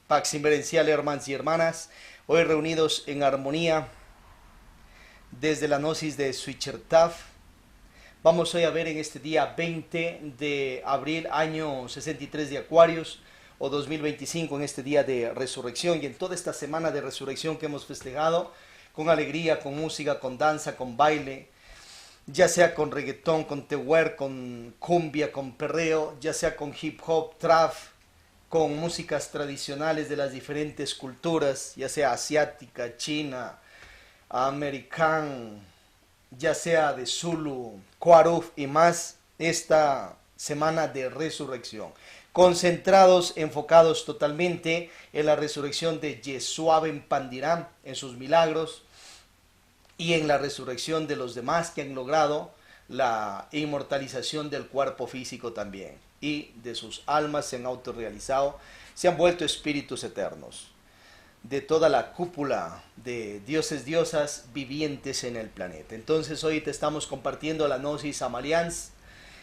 Pax Inverencial, hermanos y hermanas, hoy reunidos en armonía desde la gnosis de Suichertaf. Vamos hoy a ver en este día 20 de abril, año 63 de Acuarios, o 2025, en este día de resurrección y en toda esta semana de resurrección que hemos festejado con alegría, con música, con danza, con baile, ya sea con reggaetón, con tehuer, con cumbia, con perreo, ya sea con hip hop, trap, con músicas tradicionales de las diferentes culturas, ya sea asiática, china, americana, ya sea de Zulu, Quaruf y más, esta semana de resurrección. Concentrados, enfocados totalmente en la resurrección de Yeshua ben Pandirán, en sus milagros, y en la resurrección de los demás que han logrado la inmortalización del cuerpo físico también, y de sus almas se han autorrealizado, se han vuelto espíritus eternos, de toda la cúpula de dioses, diosas vivientes en el planeta. Entonces hoy te estamos compartiendo la Gnosis Amalians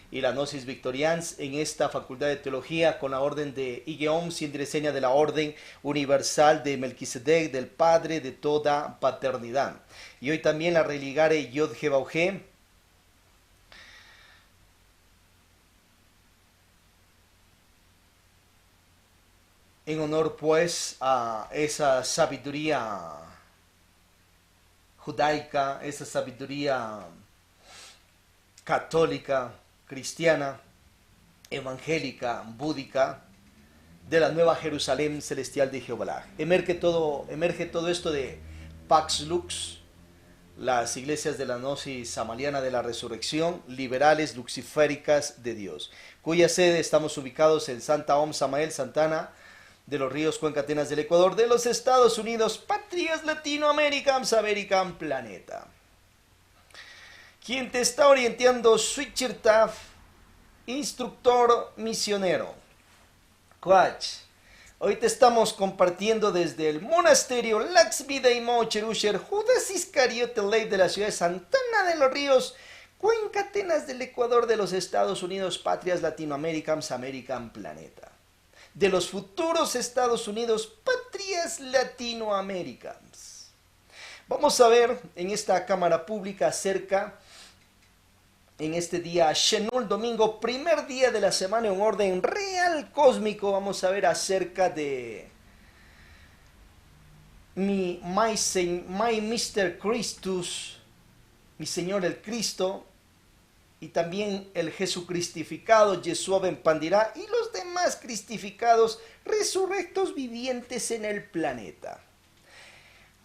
y la Gnosis Victorians en esta facultad de teología con la orden de Igeom, sin diseña de la orden universal de Melquisedec, del Padre de toda paternidad. Y hoy también la religare Yod Jebauge, en honor pues a esa sabiduría judaica, esa sabiduría católica, cristiana, evangélica, búdica, de la nueva Jerusalén celestial de Jehová. Emerge todo esto de Pax Lux, las iglesias de la Gnosis Amaliana de la Resurrección, liberales luciféricas de Dios, cuya sede estamos ubicados en Santa Om Samael Santana, de los Ríos, Cuenca, Atenas del Ecuador, de los Estados Unidos, patrias Latinoamérica, American Planeta. Quien te está orientando, Suichertaf, instructor misionero. Coach. Hoy te estamos compartiendo desde el monasterio Laxmi Daimo Cherusher, Judas Iscariote Ley de la ciudad de Santana de los Ríos, Cuenca, Atenas del Ecuador, de los Estados Unidos, patrias Latinoamérica, American Planeta. De los futuros Estados Unidos, patrias latinoamericanas. Vamos a ver en esta cámara pública acerca, en este día Shenul, domingo, primer día de la semana en orden real cósmico, vamos a ver acerca de my Mr. Christus, mi Señor el Cristo, y también el Jesucristificado, Yeshua ben Pandirá, y los demás cristificados, resurrectos vivientes en el planeta.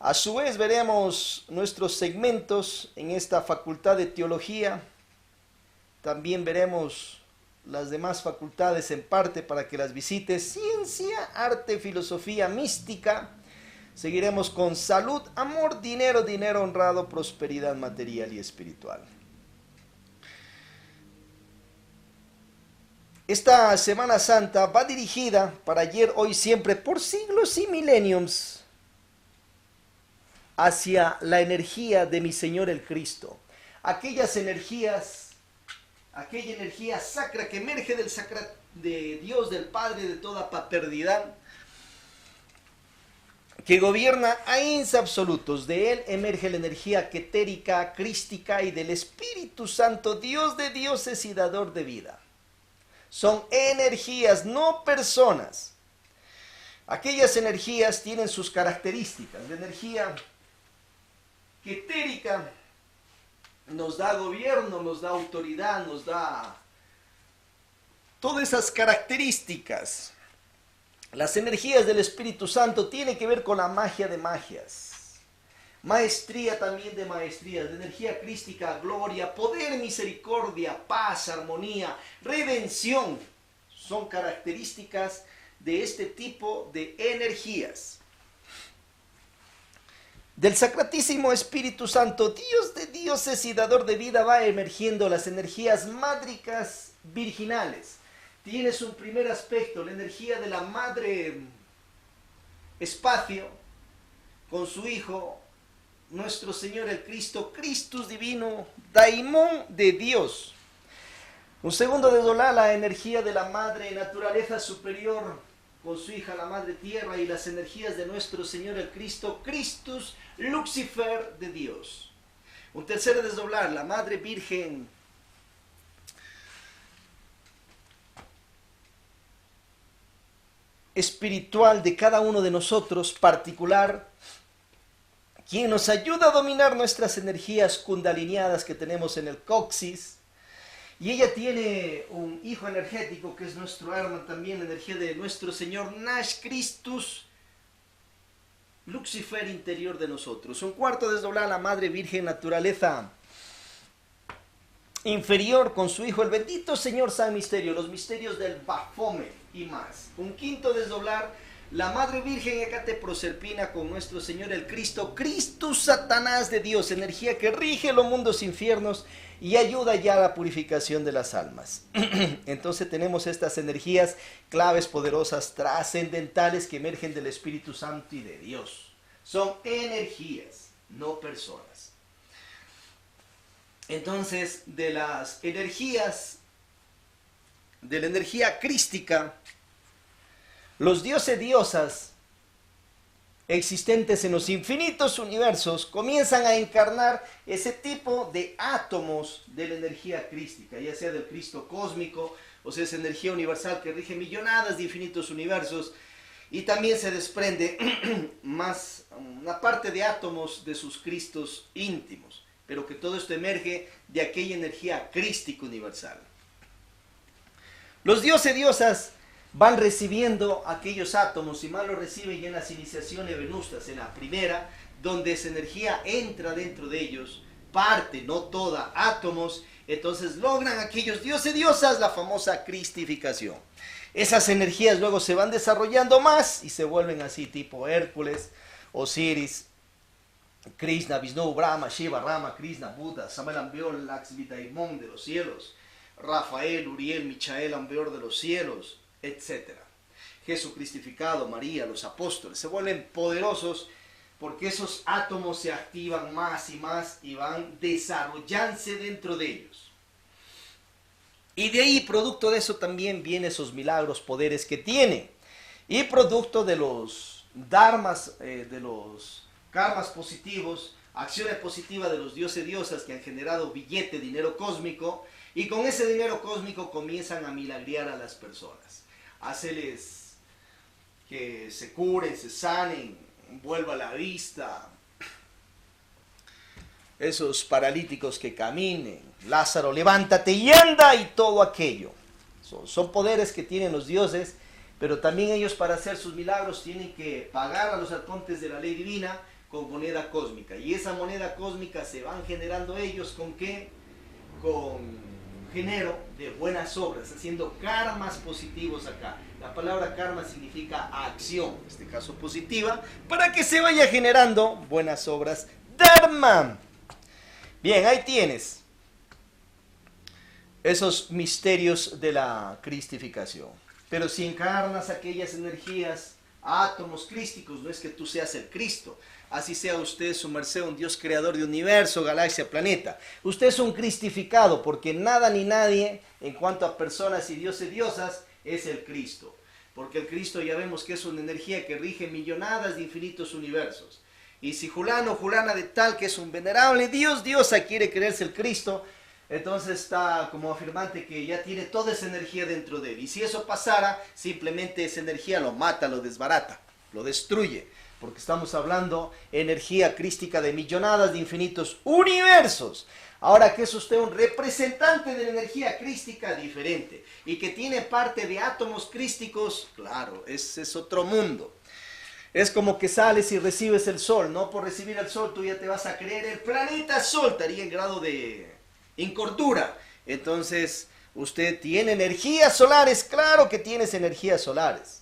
A su vez veremos nuestros segmentos en esta facultad de teología. También veremos las demás facultades en parte para que las visites. Ciencia, arte, filosofía, mística. Seguiremos con salud, amor, dinero, dinero honrado, prosperidad material y espiritual. Esta Semana Santa va dirigida para ayer, hoy, siempre, por siglos y mileniums, hacia la energía de mi Señor el Cristo. Aquellas energías, aquella energía sacra que emerge del sacra de Dios, del Padre de toda paternidad, que gobierna a ins absolutos. De Él emerge la energía quetérica, crística, y del Espíritu Santo, Dios de dioses y dador de vida. Son energías, no personas. Aquellas energías tienen sus características. La energía etérica nos da gobierno, nos da autoridad, nos da todas esas características. Las energías del Espíritu Santo tienen que ver con la magia de magias. Maestría también de maestrías, de energía crística, gloria, poder, misericordia, paz, armonía, redención. Son características de este tipo de energías. Del Sacratísimo Espíritu Santo, Dios de dioses y dador de vida, va emergiendo las energías mádricas virginales. Tienes un primer aspecto, la energía de la Madre Espacio, con su Hijo, nuestro Señor el Cristo, Christus divino, Daimón de Dios. Un segundo de Dolá, la energía de la Madre Naturaleza Superior, con su hija la Madre Tierra y las energías de nuestro Señor el Cristo, Christus Lucifer de Dios. Un tercer desdoblar, la Madre Virgen espiritual de cada uno de nosotros, particular, quien nos ayuda a dominar nuestras energías kundaliniadas que tenemos en el coxis. Y ella tiene un hijo energético que es nuestro alma también, la energía de nuestro Señor Nash Christus Lucifer interior de nosotros. Un cuarto desdoblar, la Madre Virgen naturaleza inferior con su hijo el bendito Señor San Misterio, los misterios del Baphomet y más. Un quinto desdoblar, la Madre Virgen Hécate Proserpina con nuestro Señor el Cristo, Christus Satanás de Dios, energía que rige los mundos infiernos y ayuda ya a la purificación de las almas. Entonces tenemos estas energías claves, poderosas, trascendentales que emergen del Espíritu Santo y de Dios. Son energías, no personas. Entonces, de las energías, de la energía crística, los dioses y diosas existentes en los infinitos universos comienzan a encarnar ese tipo de átomos de la energía crística, ya sea del Cristo cósmico, o sea, esa energía universal que rige millonadas de infinitos universos, y también se desprende más una parte de átomos de sus Cristos íntimos, pero que todo esto emerge de aquella energía crística universal. Los dioses y diosas van recibiendo aquellos átomos, y más lo reciben ya en las iniciaciones venustas, en la primera, donde esa energía entra dentro de ellos, parte, no toda, átomos, entonces logran aquellos dioses y diosas la famosa cristificación. Esas energías luego se van desarrollando más y se vuelven así tipo Hércules, Osiris, Krishna, Vishnu, Brahma, Shiva, Rama, Krishna, Buda, Samuel Ambeor, Laxmi Daimon de los cielos, Rafael, Uriel, Michael Ambeor de los cielos, etc. Jesús cristificado, María, los apóstoles, se vuelven poderosos porque esos átomos se activan más y van desarrollándose dentro de ellos. Y de ahí, producto de eso, también vienen esos milagros, poderes que tiene. Y producto de los dharmas, de los karmas positivos, acciones positivas de los dioses y diosas que han generado billete, dinero cósmico, y con ese dinero cósmico comienzan a milagrear a las personas. Hacerles que se curen, se sanen, vuelva la vista, esos paralíticos que caminen, Lázaro, levántate y anda, y todo aquello. Son poderes que tienen los dioses, pero también ellos para hacer sus milagros tienen que pagar a los arcontes de la ley divina con moneda cósmica. Y esa moneda cósmica se van generando ellos ¿con qué? Con género de buenas obras, haciendo karmas positivos acá. La palabra karma significa acción, en este caso positiva, para que se vaya generando buenas obras. Dharma. Bien, ahí tienes esos misterios de la cristificación. Pero si encarnas aquellas energías, átomos crísticos, no es que tú seas el Cristo. Así sea usted, su merced, un Dios creador de universo, galaxia, planeta. Usted es un cristificado, porque nada ni nadie, en cuanto a personas y dioses y diosas, es el Cristo. Porque el Cristo ya vemos que es una energía que rige millonadas de infinitos universos. Y si Julano o Julana de tal que es un venerable Dios, diosa, quiere creerse el Cristo, entonces está como afirmante que ya tiene toda esa energía dentro de él. Y si eso pasara, simplemente esa energía lo mata, lo desbarata, lo destruye. Porque estamos hablando energía crística de millonadas de infinitos universos. Ahora que es usted un representante de la energía crística diferente y que tiene parte de átomos crísticos, claro, ese es otro mundo. Es como que sales y recibes el sol, no por recibir el sol tú ya te vas a creer el planeta Sol, estaría en grado de incordura. Entonces, usted tiene energías solares, claro que tienes energías solares.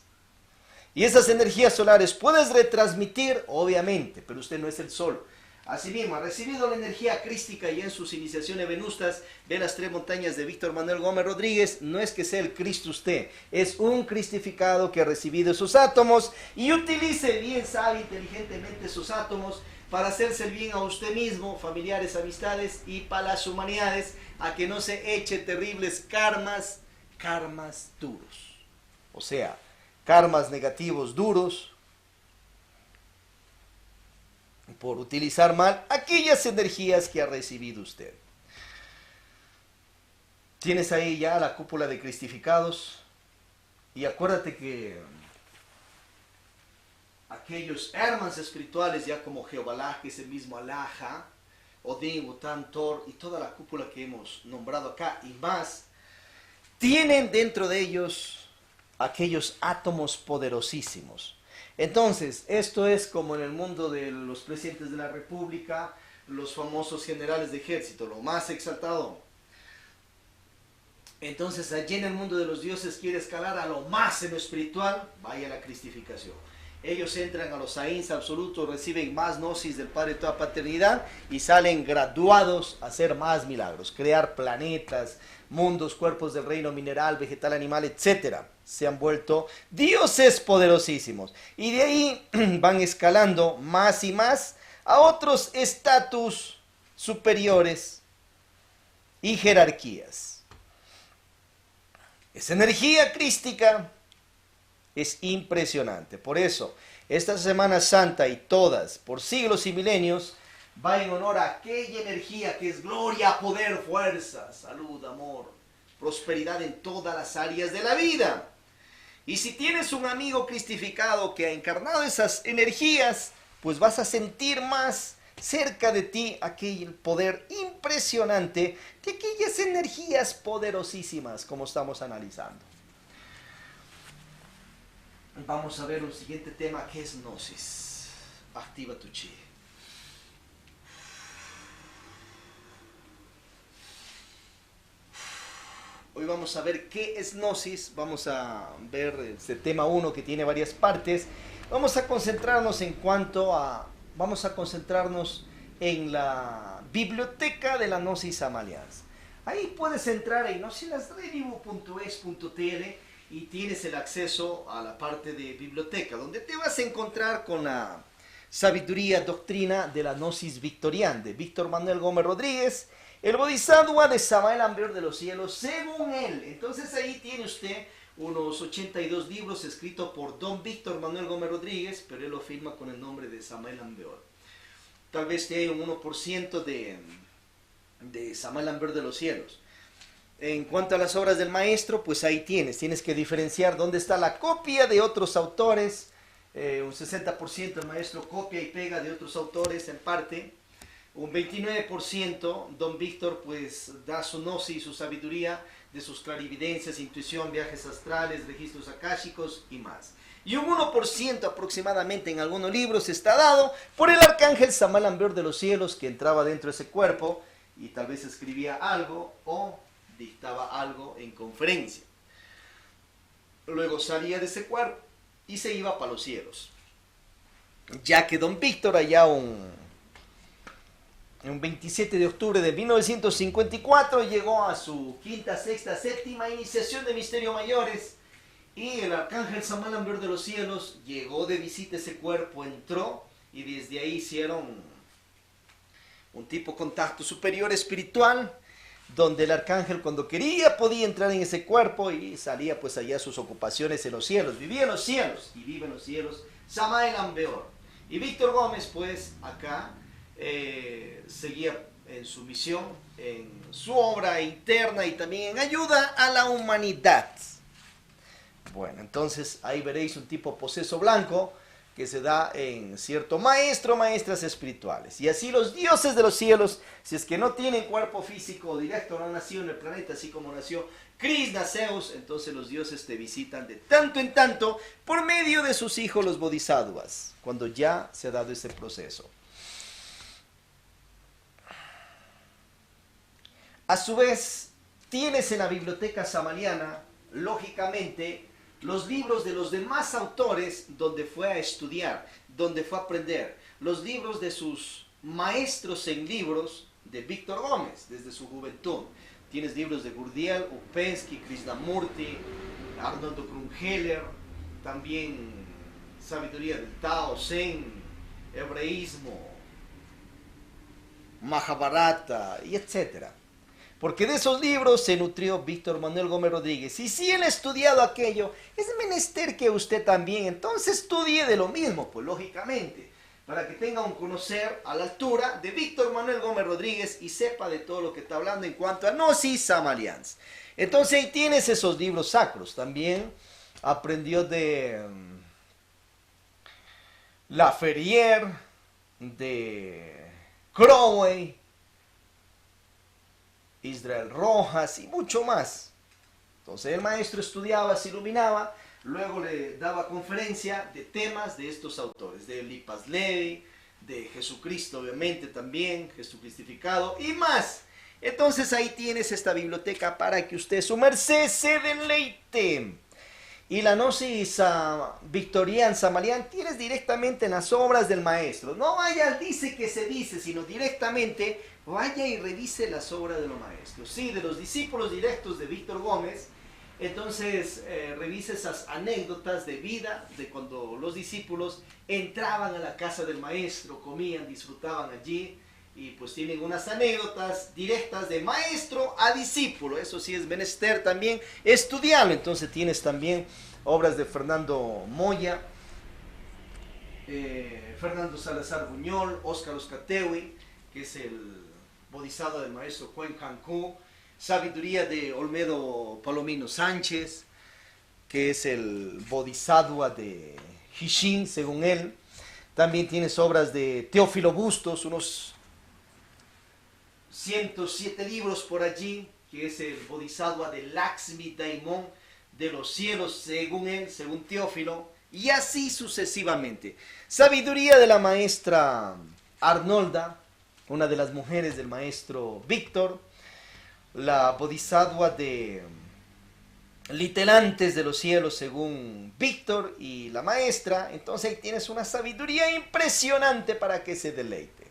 Y esas energías solares puedes retransmitir, obviamente, pero usted no es el sol. Asimismo, ha recibido la energía crística y en sus iniciaciones venustas de las 3 montañas de Víctor Manuel Gómez Rodríguez, no es que sea el Cristo usted, es un cristificado que ha recibido sus átomos y utilice bien, sabe inteligentemente sus átomos para hacerse el bien a usted mismo, familiares, amistades y para las humanidades, a que no se eche terribles karmas duros. O sea, karmas negativos duros, por utilizar mal aquellas energías que ha recibido usted. Tienes ahí ya la cúpula de cristificados, y acuérdate que aquellos hermanos espirituales ya como Jehová, que es el mismo Alaja, Odín, Bután, Thor y toda la cúpula que hemos nombrado acá y más, tienen dentro de ellos aquellos átomos poderosísimos. Entonces, esto es como en el mundo de los presidentes de la República, los famosos generales de ejército, lo más exaltado. Entonces, allí en el mundo de los dioses quiere escalar a lo más en lo espiritual, vaya la cristificación. Ellos entran a los Ains absolutos, reciben más gnosis del Padre de toda paternidad y salen graduados a hacer más milagros, crear planetas, mundos, cuerpos del reino mineral, vegetal, animal, etc. Se han vuelto dioses poderosísimos. Y de ahí van escalando más y más a otros estatus superiores y jerarquías. Esa energía crística es impresionante. Por eso, esta Semana Santa y todas, por siglos y milenios, va en honor a aquella energía que es gloria, poder, fuerza, salud, amor, prosperidad en todas las áreas de la vida. Y si tienes un amigo cristificado que ha encarnado esas energías, pues vas a sentir más cerca de ti aquel poder impresionante de aquellas energías poderosísimas, como estamos analizando. Vamos a ver un siguiente tema que es Gnosis. Activa tu chi. Hoy vamos a ver qué es Gnosis. Vamos a ver este tema 1 que tiene varias partes. Vamos a concentrarnos en la biblioteca de la Gnosis Samalians. Ahí puedes entrar en gnosilasredivo.es.tl y tienes el acceso a la parte de biblioteca, donde te vas a encontrar con la sabiduría doctrina de la Gnosis victoriana, de Víctor Manuel Gómez Rodríguez, el Bodhisattva de Samael Aun Weor de los cielos, según él. Entonces ahí tiene usted unos 82 libros escritos por don Víctor Manuel Gómez Rodríguez, pero él lo firma con el nombre de Samael Aun Weor. Tal vez te haya un 1% de Samael Aun Weor de los cielos. En cuanto a las obras del maestro, pues ahí tienes que diferenciar dónde está la copia de otros autores. Un 60% el maestro copia y pega de otros autores en parte. Un 29% don Víctor pues da su gnosis, su sabiduría de sus clarividencias, intuición, viajes astrales, registros akáshicos y más. Y un 1% aproximadamente en algunos libros está dado por el arcángel Samael Aun Weor de los cielos, que entraba dentro de ese cuerpo y tal vez escribía algo o dictaba algo en conferencia. Luego salía de ese cuerpo y se iba para los cielos. Ya que don Víctor allá un 27 de octubre de 1954 llegó a su quinta, sexta, séptima iniciación de Misterio Mayores, y el arcángel Samael Aun Weor de los cielos llegó de visita a ese cuerpo, entró y desde ahí hicieron un tipo contacto superior espiritual, donde el arcángel cuando quería podía entrar en ese cuerpo y salía pues allá a sus ocupaciones en los cielos, vivía en los cielos y vive en los cielos Samael Aun Weor. Y Víctor Gómez pues acá seguía en su misión, en su obra interna y también en ayuda a la humanidad. Bueno, entonces ahí veréis un tipo poseso blanco que se da en cierto maestro, maestras espirituales. Y así los dioses de los cielos, si es que no tienen cuerpo físico directo, no han nacido en el planeta, así como nació Krishna, Zeus, entonces los dioses te visitan de tanto en tanto por medio de sus hijos los bodhisattvas, cuando ya se ha dado ese proceso. A su vez, tienes en la biblioteca samaliana, lógicamente, los libros de los demás autores donde fue a estudiar, donde fue a aprender, los libros de sus maestros en libros de Víctor Gómez desde su juventud. Tienes libros de Gurdjieff, Uspensky, Krishnamurti, Arnoldo Krumheller, también sabiduría del Tao, Zen, hebreísmo, Mahabharata y etcétera. Porque de esos libros se nutrió Víctor Manuel Gómez Rodríguez. Y si él ha estudiado aquello, es menester que usted también entonces estudie de lo mismo, pues lógicamente, para que tenga un conocer a la altura de Víctor Manuel Gómez Rodríguez y sepa de todo lo que está hablando en cuanto a Gnosis Samalians. Entonces ahí tienes esos libros sacros. También aprendió de La Ferrier, de Crowley, Israel Rojas y mucho más. Entonces el maestro estudiaba, se iluminaba, luego le daba conferencia de temas de estos autores, de Lipas Levi, de Jesucristo obviamente también, Jesucristificado y más. Entonces ahí tienes esta biblioteca para que usted, su merced, se deleite. Y la Gnosis Victorian Samalian tienes directamente en las obras del maestro. No vaya, dice que se dice, sino directamente vaya y revise las obras de los maestros. Sí, de los discípulos directos de Víctor Gómez. Entonces revise esas anécdotas de vida de cuando los discípulos entraban a la casa del maestro, comían, disfrutaban allí. Y pues tienen unas anécdotas directas de maestro a discípulo. Eso sí es menester también estudiarlo. Entonces tienes también obras de Fernando Moya, Fernando Salazar Buñol, Óscar Oscatewi, que es el bodhisattva del maestro Juan Cancún, Sabiduría de Olmedo Palomino Sánchez, que es el bodhisattva de Hishin, según él. También tienes obras de Teófilo Bustos, unos 107 libros por allí, que es el bodhisattva de Lakshmi Daimon, de los cielos, según él, según Teófilo, y así sucesivamente. Sabiduría de la maestra Arnolda, una de las mujeres del maestro Víctor, la bodhisattva de Litelantes de los cielos, según Víctor y la maestra. Entonces ahí tienes una sabiduría impresionante para que se deleite.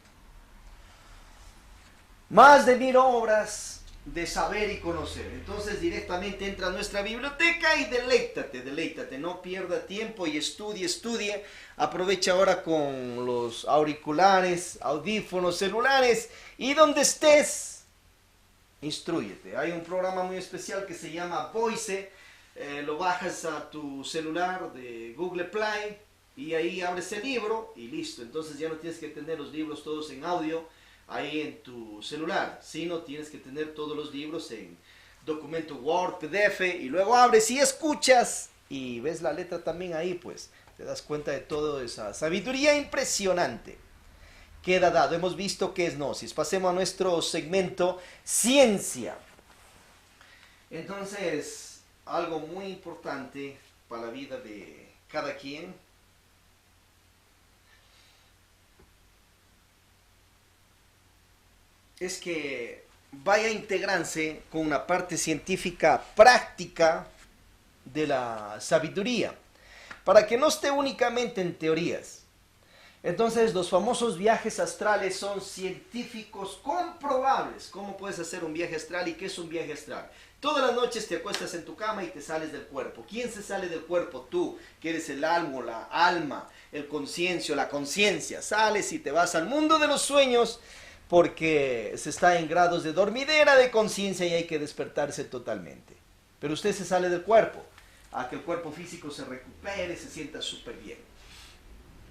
Más de 1000 obras de saber y conocer. Entonces directamente entra a nuestra biblioteca y deleítate, no pierda tiempo y estudie. Aprovecha ahora con los auriculares, audífonos, celulares y donde estés, instrúyete. Hay un programa muy especial que se llama Voice, lo bajas a tu celular de Google Play y ahí abres el libro y listo. Entonces ya no tienes que tener los libros todos en audio ahí en tu celular, sino tienes que tener todos los libros en documento Word, PDF, y luego abres y escuchas y ves la letra también ahí, pues te das cuenta de toda esa sabiduría impresionante. Queda dado, hemos visto qué es Gnosis. Pasemos a nuestro segmento Ciencia. Entonces, algo muy importante para la vida de cada quien es que vaya a integrarse con una parte científica práctica de la sabiduría, para que no esté únicamente en teorías. Entonces los famosos viajes astrales son científicos comprobables. ¿Cómo puedes hacer un viaje astral y qué es un viaje astral? Todas las noches te acuestas en tu cama y te sales del cuerpo. ¿Quién se sale del cuerpo? Tú, que eres el alma, el conciencia, la conciencia. Sales y te vas al mundo de los sueños, porque se está en grados de dormidera de conciencia y hay que despertarse totalmente. Pero usted se sale del cuerpo, a que el cuerpo físico se recupere, se sienta súper bien.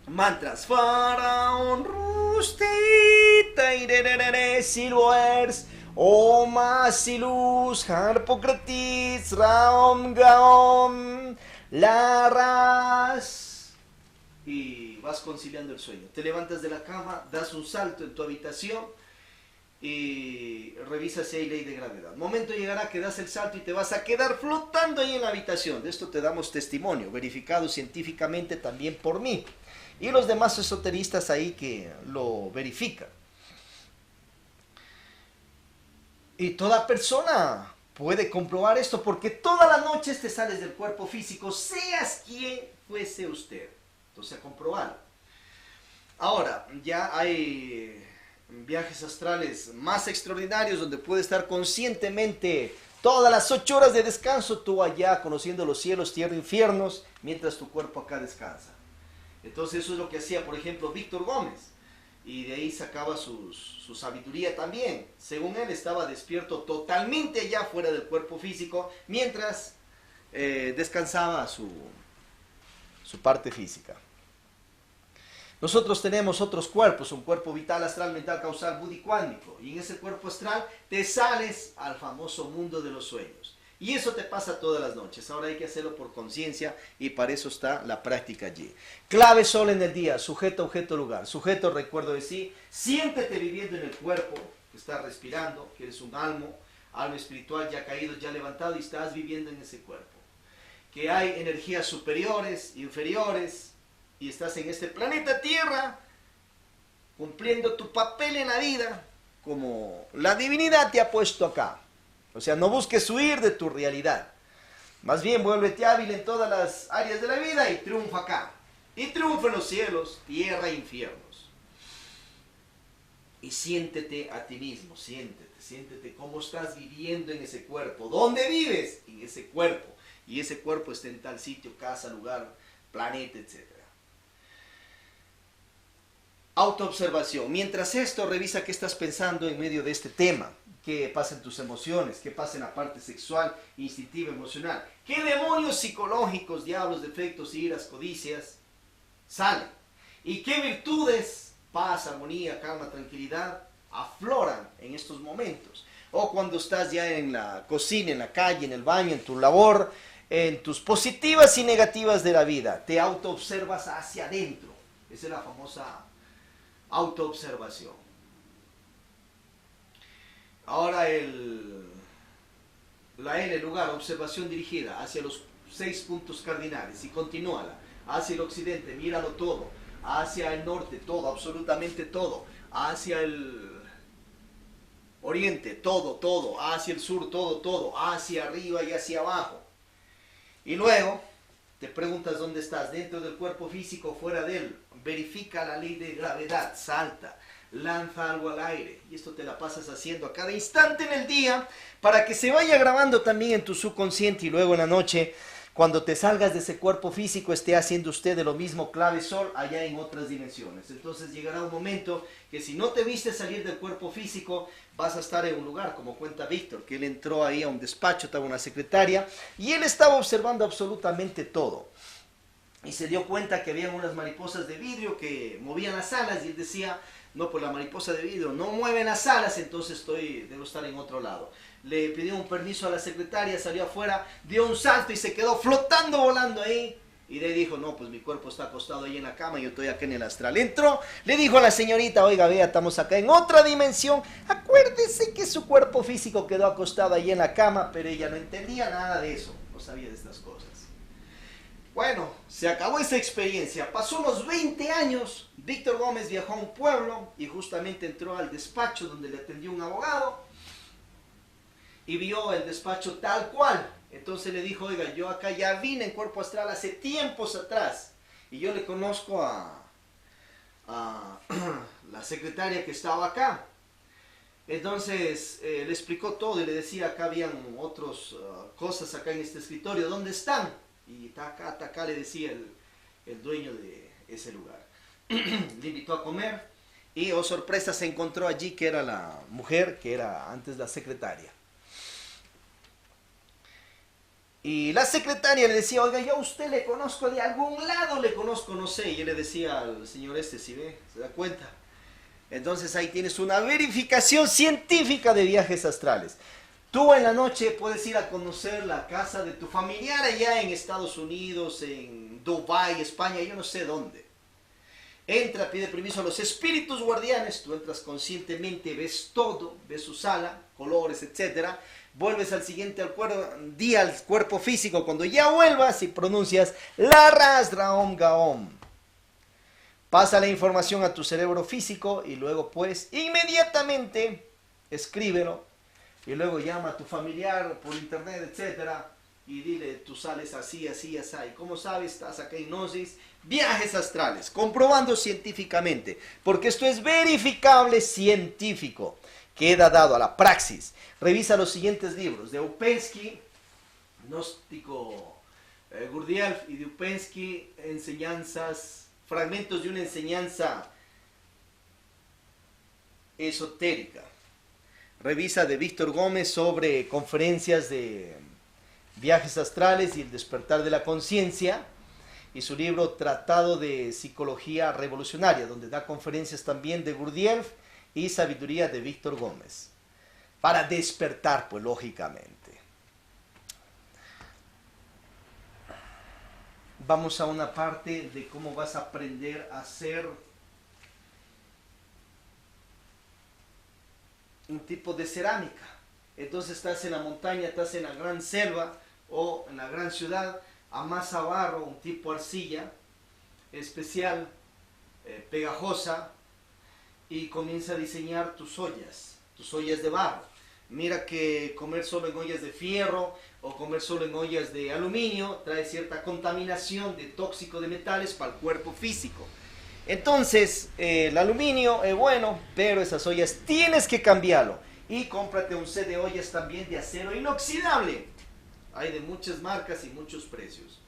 Mantras. Faraón Rustita irerere Silvers Oma Silus Harpocratis Raom Gaom Laras. Y vas conciliando el sueño. Te levantas de la cama, das un salto en tu habitación y revisas si hay ley de gravedad. Momento llegará que das el salto y te vas a quedar flotando ahí en la habitación. De esto te damos testimonio, verificado científicamente también por mí y los demás esoteristas ahí que lo verifican. Y toda persona puede comprobar esto, porque todas las noches te sales del cuerpo físico, seas quien fuese usted. Entonces, a comprobarlo. Ahora, ya hay viajes astrales más extraordinarios donde puedes estar conscientemente todas las 8 horas de descanso, tú allá conociendo los cielos, tierra, infiernos, mientras tu cuerpo acá descansa. Entonces eso es lo que hacía, por ejemplo, Víctor Gómez. y de ahí sacaba su sabiduría también. Según él estaba despierto totalmente allá fuera del cuerpo físico, mientras descansaba su parte física. Nosotros tenemos otros cuerpos, un cuerpo vital, astral, mental, causal, budicuándico, y en ese cuerpo astral te sales al famoso mundo de los sueños. Y eso te pasa todas las noches. Ahora hay que hacerlo por conciencia y para eso está la práctica allí. Clave sol en el día, sujeto, objeto, lugar. Sujeto, recuerdo de sí, siéntete viviendo en el cuerpo, que estás respirando, que eres un alma espiritual ya caído, ya levantado y estás viviendo en ese cuerpo. Que hay energías superiores, inferiores, y estás en este planeta Tierra cumpliendo tu papel en la vida como la divinidad te ha puesto acá. O sea, no busques huir de tu realidad. Más bien, vuélvete hábil en todas las áreas de la vida y triunfa acá. Y triunfa en los cielos, tierra e infiernos. Y siéntete a ti mismo, siéntete cómo estás viviendo en ese cuerpo. ¿Dónde vives? En ese cuerpo. Y ese cuerpo está en tal sitio, casa, lugar, planeta, etc. Autoobservación. Mientras esto, revisa qué estás pensando en medio de este tema. ¿Qué pasa en tus emociones? ¿Qué pasa en la parte sexual, instintiva, emocional? ¿Qué demonios psicológicos, diablos, defectos, iras, codicias salen? ¿Y qué virtudes, paz, armonía, calma, tranquilidad afloran en estos momentos? O cuando estás ya en la cocina, en la calle, en el baño, en tu labor, en tus positivas y negativas de la vida. Te autoobservas hacia adentro. Esa es la famosa autoobservación. Ahora la L, lugar, observación dirigida hacia los 6 puntos cardinales y continúala. Hacia el occidente, míralo todo. Hacia el norte, todo, absolutamente todo. Hacia el oriente, todo. Hacia el sur, todo. Hacia arriba y hacia abajo. Y luego te preguntas dónde estás, dentro del cuerpo físico o fuera de él. Verifica la ley de gravedad, salta. Lanza algo al aire y esto te la pasas haciendo a cada instante en el día para que se vaya grabando también en tu subconsciente y luego en la noche cuando te salgas de ese cuerpo físico esté haciendo usted de lo mismo clave sol allá en otras dimensiones. Entonces llegará un momento que si no te viste salir del cuerpo físico vas a estar en un lugar como cuenta Víctor, que él entró ahí a un despacho, estaba una secretaria y él estaba observando absolutamente todo. Y se dio cuenta que había unas mariposas de vidrio que movían las alas y él decía, no, pues la mariposa de vidrio no mueve las alas, entonces debo estar en otro lado. Le pidió un permiso a la secretaria, salió afuera, dio un salto y se quedó flotando, volando ahí. Y le dijo, no, pues mi cuerpo está acostado ahí en la cama, yo estoy acá en el astral. Entró, le dijo a la señorita, oiga, vea, estamos acá en otra dimensión. Acuérdese que su cuerpo físico quedó acostado ahí en la cama, pero ella no entendía nada de eso, no sabía de estas cosas. Bueno, se acabó esa experiencia. Pasó unos 20 años, Víctor Gómez viajó a un pueblo y justamente entró al despacho donde le atendió un abogado y vio el despacho tal cual. Entonces le dijo, oiga, yo acá ya vine en cuerpo astral hace tiempos atrás y yo le conozco a la secretaria que estaba acá. Entonces le explicó todo y le decía, acá habían otras cosas acá en este escritorio, ¿dónde están? Y acá, le decía el dueño de ese lugar. Le invitó a comer y, oh sorpresa, se encontró allí que era la mujer que era antes la secretaria. Y la secretaria le decía, oiga, yo a usted le conozco de algún lado, le conozco, no sé. Y él le decía al señor si ve, se da cuenta. Entonces ahí tienes una verificación científica de viajes astrales. Tú en la noche puedes ir a conocer la casa de tu familiar allá en Estados Unidos, en Dubái, España, yo no sé dónde. Entra, pide permiso a los espíritus guardianes, tú entras conscientemente, ves todo, ves su sala, colores, etc. Vuelves al siguiente día al cuerpo físico, cuando ya vuelvas y pronuncias la Rasra Om Gaom. Pasa la información a tu cerebro físico y luego pues inmediatamente escríbelo. Y luego llama a tu familiar por internet, etcétera, y dile, tú sales así. ¿Y cómo sabes? Estás acá en Gnosis, viajes astrales, comprobando científicamente, porque esto es verificable científico. Queda dado a la praxis. Revisa los siguientes libros de Upensky, Gnóstico Gurdjieff, y de Upensky, enseñanzas, fragmentos de una enseñanza esotérica. Revisa de Víctor Gómez sobre conferencias de viajes astrales y el despertar de la conciencia, y su libro Tratado de Psicología Revolucionaria, donde da conferencias también de Gurdjieff y Sabiduría de Víctor Gómez, para despertar, pues lógicamente. Vamos a una parte de cómo vas a aprender a hacer un tipo de cerámica. Entonces estás en la montaña, estás en la gran selva o en la gran ciudad, amasa barro, un tipo arcilla especial, pegajosa, y comienza a diseñar tus ollas de barro. Mira que comer solo en ollas de fierro o comer solo en ollas de aluminio trae cierta contaminación de tóxico de metales para el cuerpo físico. Entonces, el aluminio es bueno, pero esas ollas tienes que cambiarlo. Y cómprate un set de ollas también de acero inoxidable. Hay de muchas marcas y muchos precios.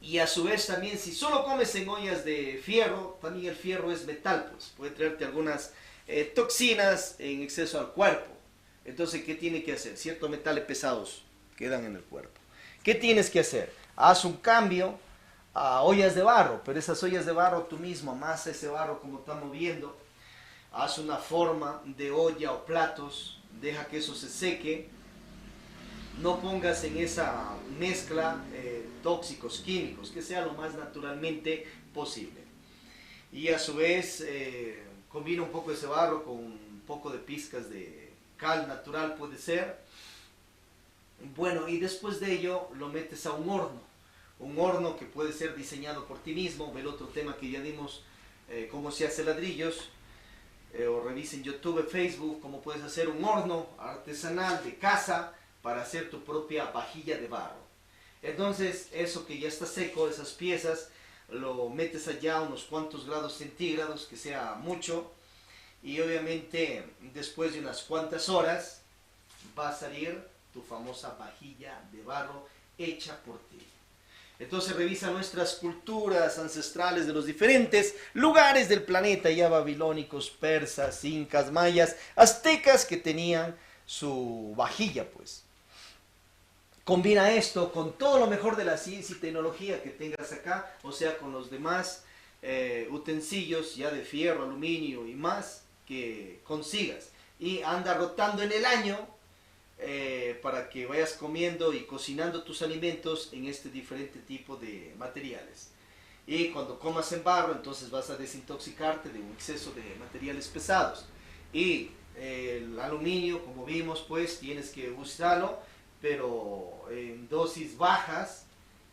Y a su vez también, si solo comes en ollas de fierro, también el fierro es metal, pues puede traerte algunas toxinas en exceso al cuerpo. Entonces, ¿qué tiene que hacer? Ciertos metales pesados quedan en el cuerpo. ¿Qué tienes que hacer? Haz un cambio a ollas de barro, pero esas ollas de barro tú mismo amasa ese barro como estamos viendo, haz una forma de olla o platos, deja que eso se seque, no pongas en esa mezcla tóxicos, químicos, que sea lo más naturalmente posible. Y a su vez combina un poco ese barro con un poco de pizcas de cal natural, puede ser. Bueno, y después de ello lo metes a un horno que puede ser diseñado por ti mismo. Ve el otro tema que ya dimos, cómo se hace ladrillos, o revisa en YouTube, Facebook, cómo puedes hacer un horno artesanal de casa para hacer tu propia vajilla de barro. Entonces, eso que ya está seco, esas piezas, lo metes allá a unos cuantos grados centígrados, que sea mucho, y obviamente después de unas cuantas horas va a salir tu famosa vajilla de barro hecha por ti. Entonces revisa nuestras culturas ancestrales de los diferentes lugares del planeta, ya babilónicos, persas, incas, mayas, aztecas, que tenían su vajilla, pues. Combina esto con todo lo mejor de la ciencia y tecnología que tengas acá, o sea, con los demás utensilios ya de fierro, aluminio y más que consigas. Y anda rotando en el año para que vayas comiendo y cocinando tus alimentos en este diferente tipo de materiales. Y cuando comas en barro, entonces vas a desintoxicarte de un exceso de materiales pesados. Y el aluminio, como vimos, pues tienes que usarlo, pero en dosis bajas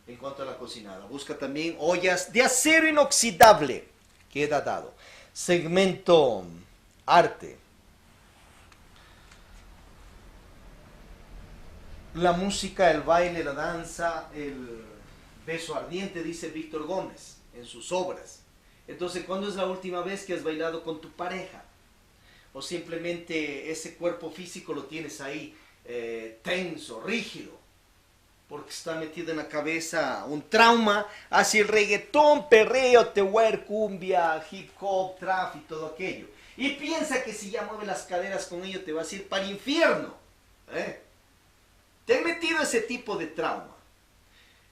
en cuanto a la cocinada. Busca también ollas de acero inoxidable. Queda dado. Segmento arte. La música, el baile, la danza, el beso ardiente, dice Víctor Gómez en sus obras. Entonces, ¿cuándo es la última vez que has bailado con tu pareja? O simplemente ese cuerpo físico lo tienes ahí tenso, rígido, porque está metido en la cabeza un trauma hacia el reggaetón, perreo, tehuer, cumbia, hip hop, trap y todo aquello. Y piensa que si ya mueve las caderas con ello te vas a ir para el infierno. Te han metido ese tipo de trauma.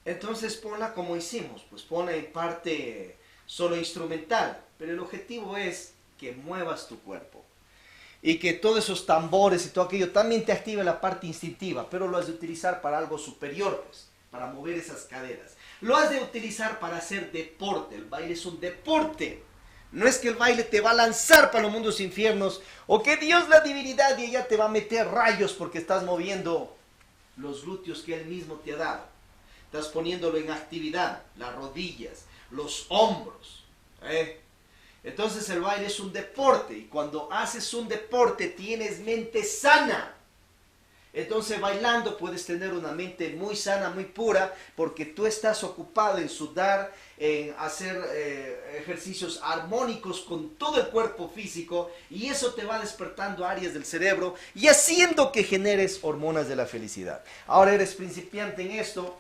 Entonces ponla como hicimos, pues ponla en parte solo instrumental, pero el objetivo es que muevas tu cuerpo. Y que todos esos tambores y todo aquello también te active la parte instintiva, pero lo has de utilizar para algo superior, pues, para mover esas caderas. Lo has de utilizar para hacer deporte. El baile es un deporte. No es que el baile te va a lanzar para los mundos infiernos, o que Dios, la divinidad, y ella te va a meter rayos porque estás moviendo los glúteos que Él mismo te ha dado. Estás poniéndolo en actividad, las rodillas, los hombros. Entonces el baile es un deporte, y cuando haces un deporte tienes mente sana. Entonces bailando puedes tener una mente muy sana, muy pura, porque tú estás ocupado en sudar, en hacer ejercicios armónicos con todo el cuerpo físico, y eso te va despertando áreas del cerebro y haciendo que generes hormonas de la felicidad. Ahora eres principiante en esto,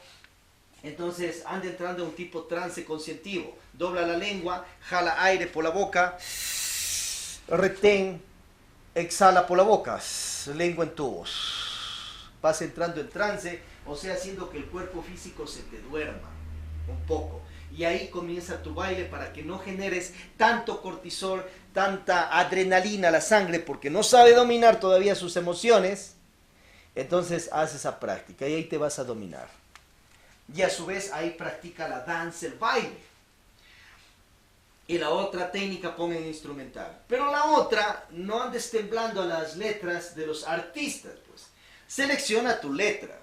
entonces anda entrando en un tipo trance conscientivo. Dobla la lengua, jala aire por la boca Retén, exhala por la boca, lengua en tubos. Vas entrando en trance, o sea, haciendo que el cuerpo físico se te duerma un poco. Y ahí comienza tu baile para que no generes tanto cortisol, tanta adrenalina a la sangre, porque no sabe dominar todavía sus emociones. Entonces haz esa práctica y ahí te vas a dominar. Y a su vez ahí practica la danza, el baile. Y la otra técnica pon en instrumental. Pero la otra, no andes temblando a las letras de los artistas, pues. Selecciona tu letra.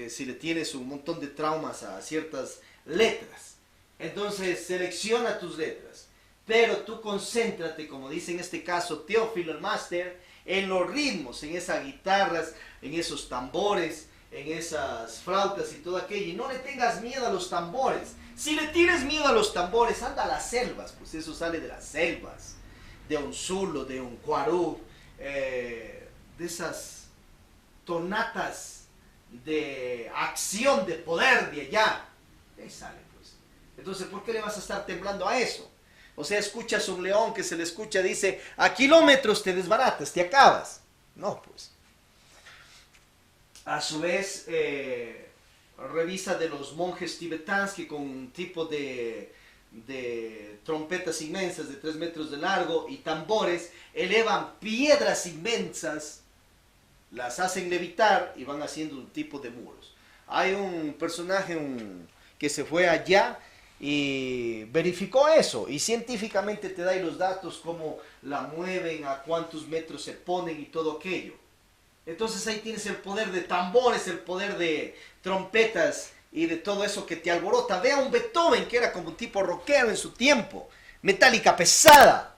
Si le tienes un montón de traumas a ciertas letras, entonces selecciona tus letras. Pero tú concéntrate, como dice en este caso Teófilo el Máster, en los ritmos, en esas guitarras, en esos tambores, en esas flautas y todo aquello. Y no le tengas miedo a los tambores. Si le tienes miedo a los tambores, anda a las selvas, pues eso sale de las selvas, de un zulo, de un cuarú, de esas tonatas de acción, de poder de allá. De ahí sale, pues. Entonces, ¿por qué le vas a estar temblando a eso? O sea, escuchas un león que se le escucha, dice, a kilómetros te desbaratas, te acabas. No, pues. A su vez, revisa de los monjes tibetanos que con un tipo de trompetas inmensas de 3 metros de largo y tambores elevan piedras inmensas, las hacen levitar y van haciendo un tipo de muros. Hay un personaje que se fue allá y verificó eso y científicamente te da ahí los datos, cómo la mueven, a cuántos metros se ponen y todo aquello. Entonces ahí tienes el poder de tambores, el poder de trompetas y de todo eso que te alborota. Ve a un Beethoven que era como un tipo rockero en su tiempo, metálica pesada.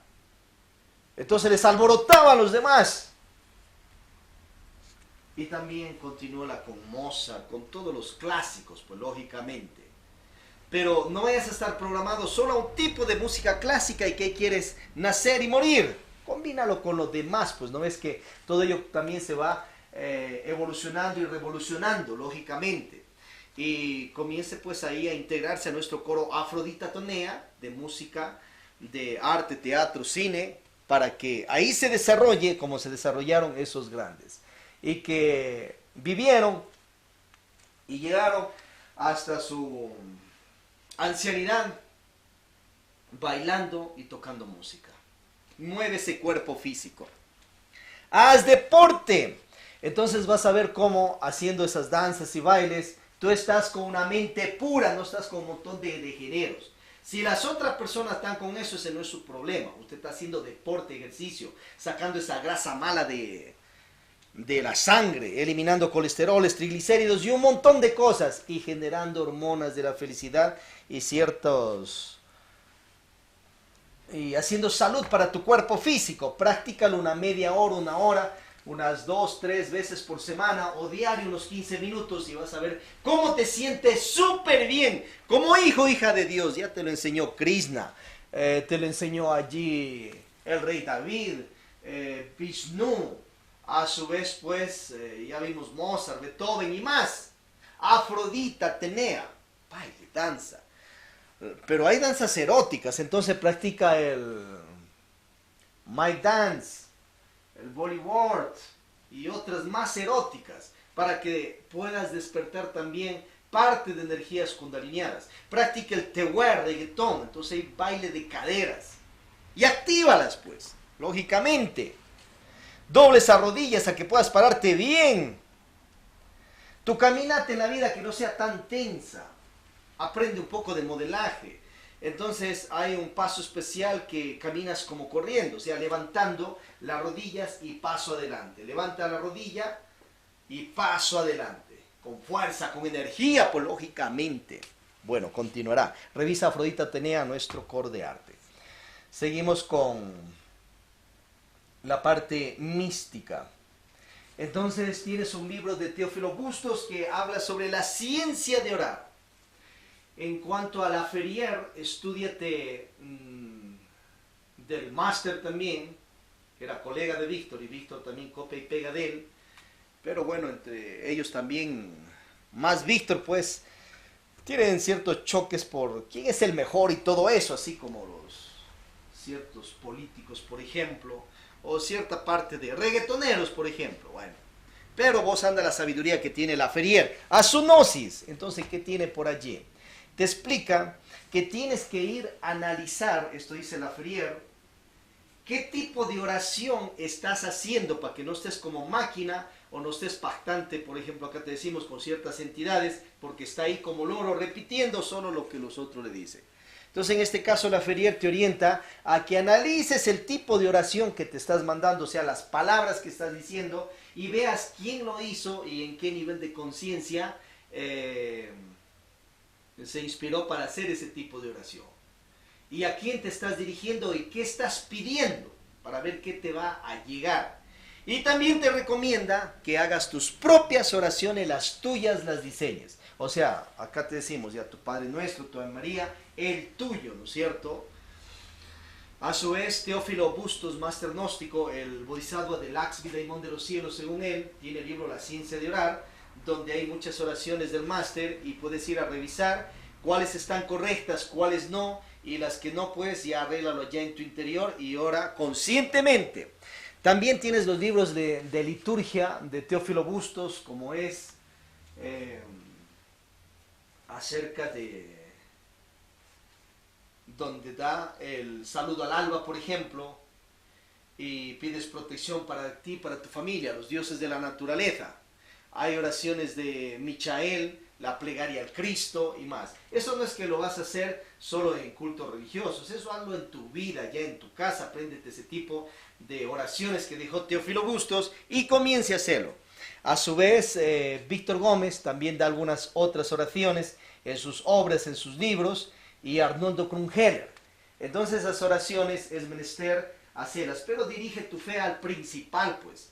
Entonces les alborotaba a los demás. Y también continúa con Mozart, con todos los clásicos, pues lógicamente. Pero no vayas a estar programado solo a un tipo de música clásica y que quieres nacer y morir. Combínalo con los demás, pues no ves que todo ello también se va evolucionando y revolucionando, lógicamente. Y comience pues ahí a integrarse a nuestro coro Afrodita Tonea, de música, de arte, teatro, cine, para que ahí se desarrolle como se desarrollaron esos grandes. Y que vivieron y llegaron hasta su ancianidad bailando y tocando música. Mueve ese cuerpo físico. Haz deporte. Entonces vas a ver cómo haciendo esas danzas y bailes, tú estás con una mente pura, no estás con un montón de degeneros. Si las otras personas están con eso, ese no es su problema. Usted está haciendo deporte, ejercicio, sacando esa grasa mala de la sangre, eliminando colesteroles, triglicéridos y un montón de cosas y generando hormonas de la felicidad y y haciendo salud para tu cuerpo físico. Practícalo una media hora, una hora, unas 2, 3 veces por semana o diario unos 15 minutos y vas a ver cómo te sientes súper bien como hijo, hija de Dios. Ya te lo enseñó Krishna, te lo enseñó allí el rey David, Vishnu. A su vez, pues, ya vimos Mozart, Beethoven y más. Afrodita, Atenea, baile, danza. Pero hay danzas eróticas, entonces practica el Mike Dance, el Bollywood y otras más eróticas para que puedas despertar también parte de energías kundalinianas. Practica el tewer, reggaetón, entonces hay baile de caderas. Y actívalas, pues, lógicamente. Doble esas rodillas a que puedas pararte bien. Tu caminata en la vida que no sea tan tensa. Aprende un poco de modelaje. Entonces hay un paso especial que caminas como corriendo, o sea, levantando las rodillas y paso adelante. Levanta la rodilla y paso adelante. Con fuerza, con energía, pues lógicamente. Bueno, continuará. Revisa Afrodita Atenea, nuestro core de arte. Seguimos con la parte mística. Entonces tienes un libro de Teófilo Bustos que habla sobre la ciencia de orar. En cuanto a la Ferrier, estúdiate del máster también, que era colega de Víctor, y Víctor también copia y pega de él. Pero bueno, entre ellos también, más Víctor, pues, tienen ciertos choques por quién es el mejor y todo eso, así como los ciertos políticos, por ejemplo, o cierta parte de reggaetoneros, por ejemplo. Bueno, pero vos anda la sabiduría que tiene la Ferrier, a su gnosis. Entonces, ¿qué tiene por allí? Te explica que tienes que ir a analizar, esto dice la Ferrier, qué tipo de oración estás haciendo para que no estés como máquina o no estés pactante, por ejemplo, acá te decimos con ciertas entidades, porque está ahí como loro repitiendo solo lo que los otros le dicen. Entonces, en este caso, la Ferrier te orienta a que analices el tipo de oración que te estás mandando, o sea, las palabras que estás diciendo, y veas quién lo hizo y en qué nivel de conciencia se inspiró para hacer ese tipo de oración. Y a quién te estás dirigiendo y qué estás pidiendo, para ver qué te va a llegar. Y también te recomienda que hagas tus propias oraciones, las tuyas las diseñes. O sea, acá te decimos ya tu Padre Nuestro, tu Ave María, el tuyo, ¿no es cierto? A su vez, Teófilo Bustos, máster gnóstico, el bodhisattva del Laxmi Daimon de los cielos, según él, tiene el libro La Ciencia de Orar, donde hay muchas oraciones del máster y puedes ir a revisar cuáles están correctas, cuáles no, y las que no, pues ya arréglalo ya en tu interior y ora conscientemente. También tienes los libros de liturgia de Teófilo Bustos, como es acerca de donde da el saludo al alba, por ejemplo, y pides protección para ti, para tu familia, los dioses de la naturaleza. Hay oraciones de Michael, la plegaria al Cristo y más. Eso no es que lo vas a hacer solo en cultos religiosos, eso hazlo en tu vida, ya en tu casa, apréndete ese tipo de oraciones que dejó Teófilo Bustos y comience a hacerlo. A su vez, Víctor Gómez también da algunas otras oraciones en sus obras, en sus libros, y Arnoldo Krumheller. Entonces esas oraciones es menester hacerlas, pero dirige tu fe al principal, pues.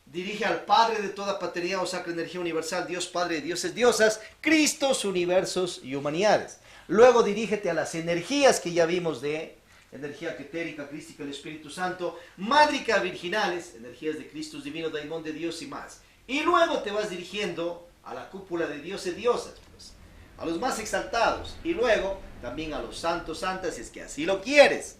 Dirige al Padre de toda paternidad o sacra energía universal, Dios Padre de dioses, diosas, Cristos, universos y humanidades. Luego dirígete a las energías que ya vimos de energía quetérica, crística, el Espíritu Santo, mádrica, virginales, energías de Cristo divino, daimón de Dios y más. Y luego te vas dirigiendo a la cúpula de dioses, diosas, pues, a los más exaltados. Y luego también a los santos, santas, si es que así lo quieres.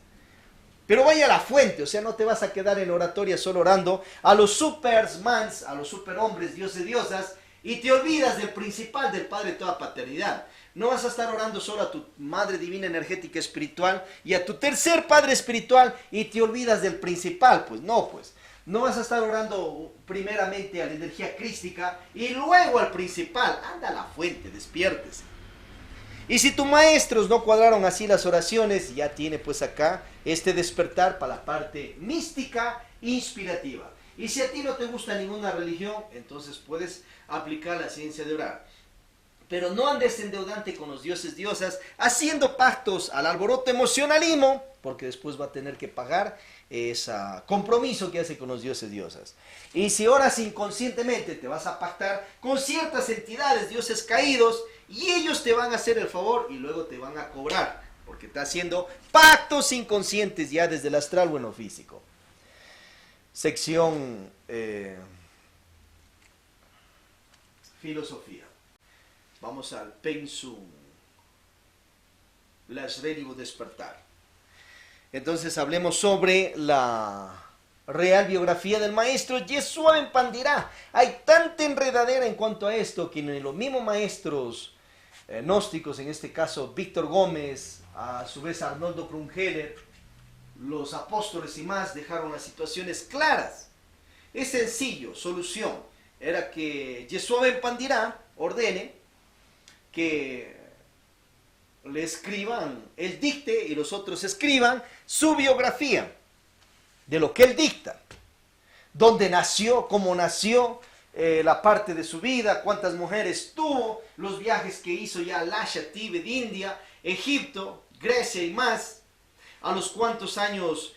Pero vaya a la fuente, o sea, no te vas a quedar en oratoria solo orando a los supermans, a los superhombres, dioses, diosas, y te olvidas del principal, del Padre de toda paternidad. No vas a estar orando solo a tu Madre Divina Energética Espiritual y a tu tercer Padre Espiritual y te olvidas del principal, pues no, pues. No vas a estar orando primeramente a la energía crística y luego al principal. Anda a la fuente, despiértese. Y si tus maestros no cuadraron así las oraciones, ya tiene pues acá este despertar para la parte mística inspirativa. Y si a ti no te gusta ninguna religión, entonces puedes aplicar la ciencia de orar. Pero no andes endeudante con los dioses, diosas, haciendo pactos al alboroto emocionalismo, porque después va a tener que pagar ese compromiso que hace con los dioses, diosas. Y si oras inconscientemente, te vas a pactar con ciertas entidades, dioses caídos, y ellos te van a hacer el favor y luego te van a cobrar, porque está haciendo pactos inconscientes ya desde el astral o en lo físico. Sección filosofía. Vamos al pensum, las relivo despertar. Entonces hablemos sobre la real biografía del maestro Yeshua Ben Pandira. Hay tanta enredadera en cuanto a esto que ni los mismos maestros gnósticos, en este caso Víctor Gómez, a su vez Arnoldo Krumheller, los apóstoles y más dejaron las situaciones claras. Es sencillo, solución. Era que Yeshua Ben Pandira ordene que le escriban, él dicte y los otros escriban su biografía de lo que él dicta, dónde nació, cómo nació, la parte de su vida, cuántas mujeres tuvo, los viajes que hizo ya a Lasha, Tíbet, India, Egipto, Grecia y más, a los cuántos años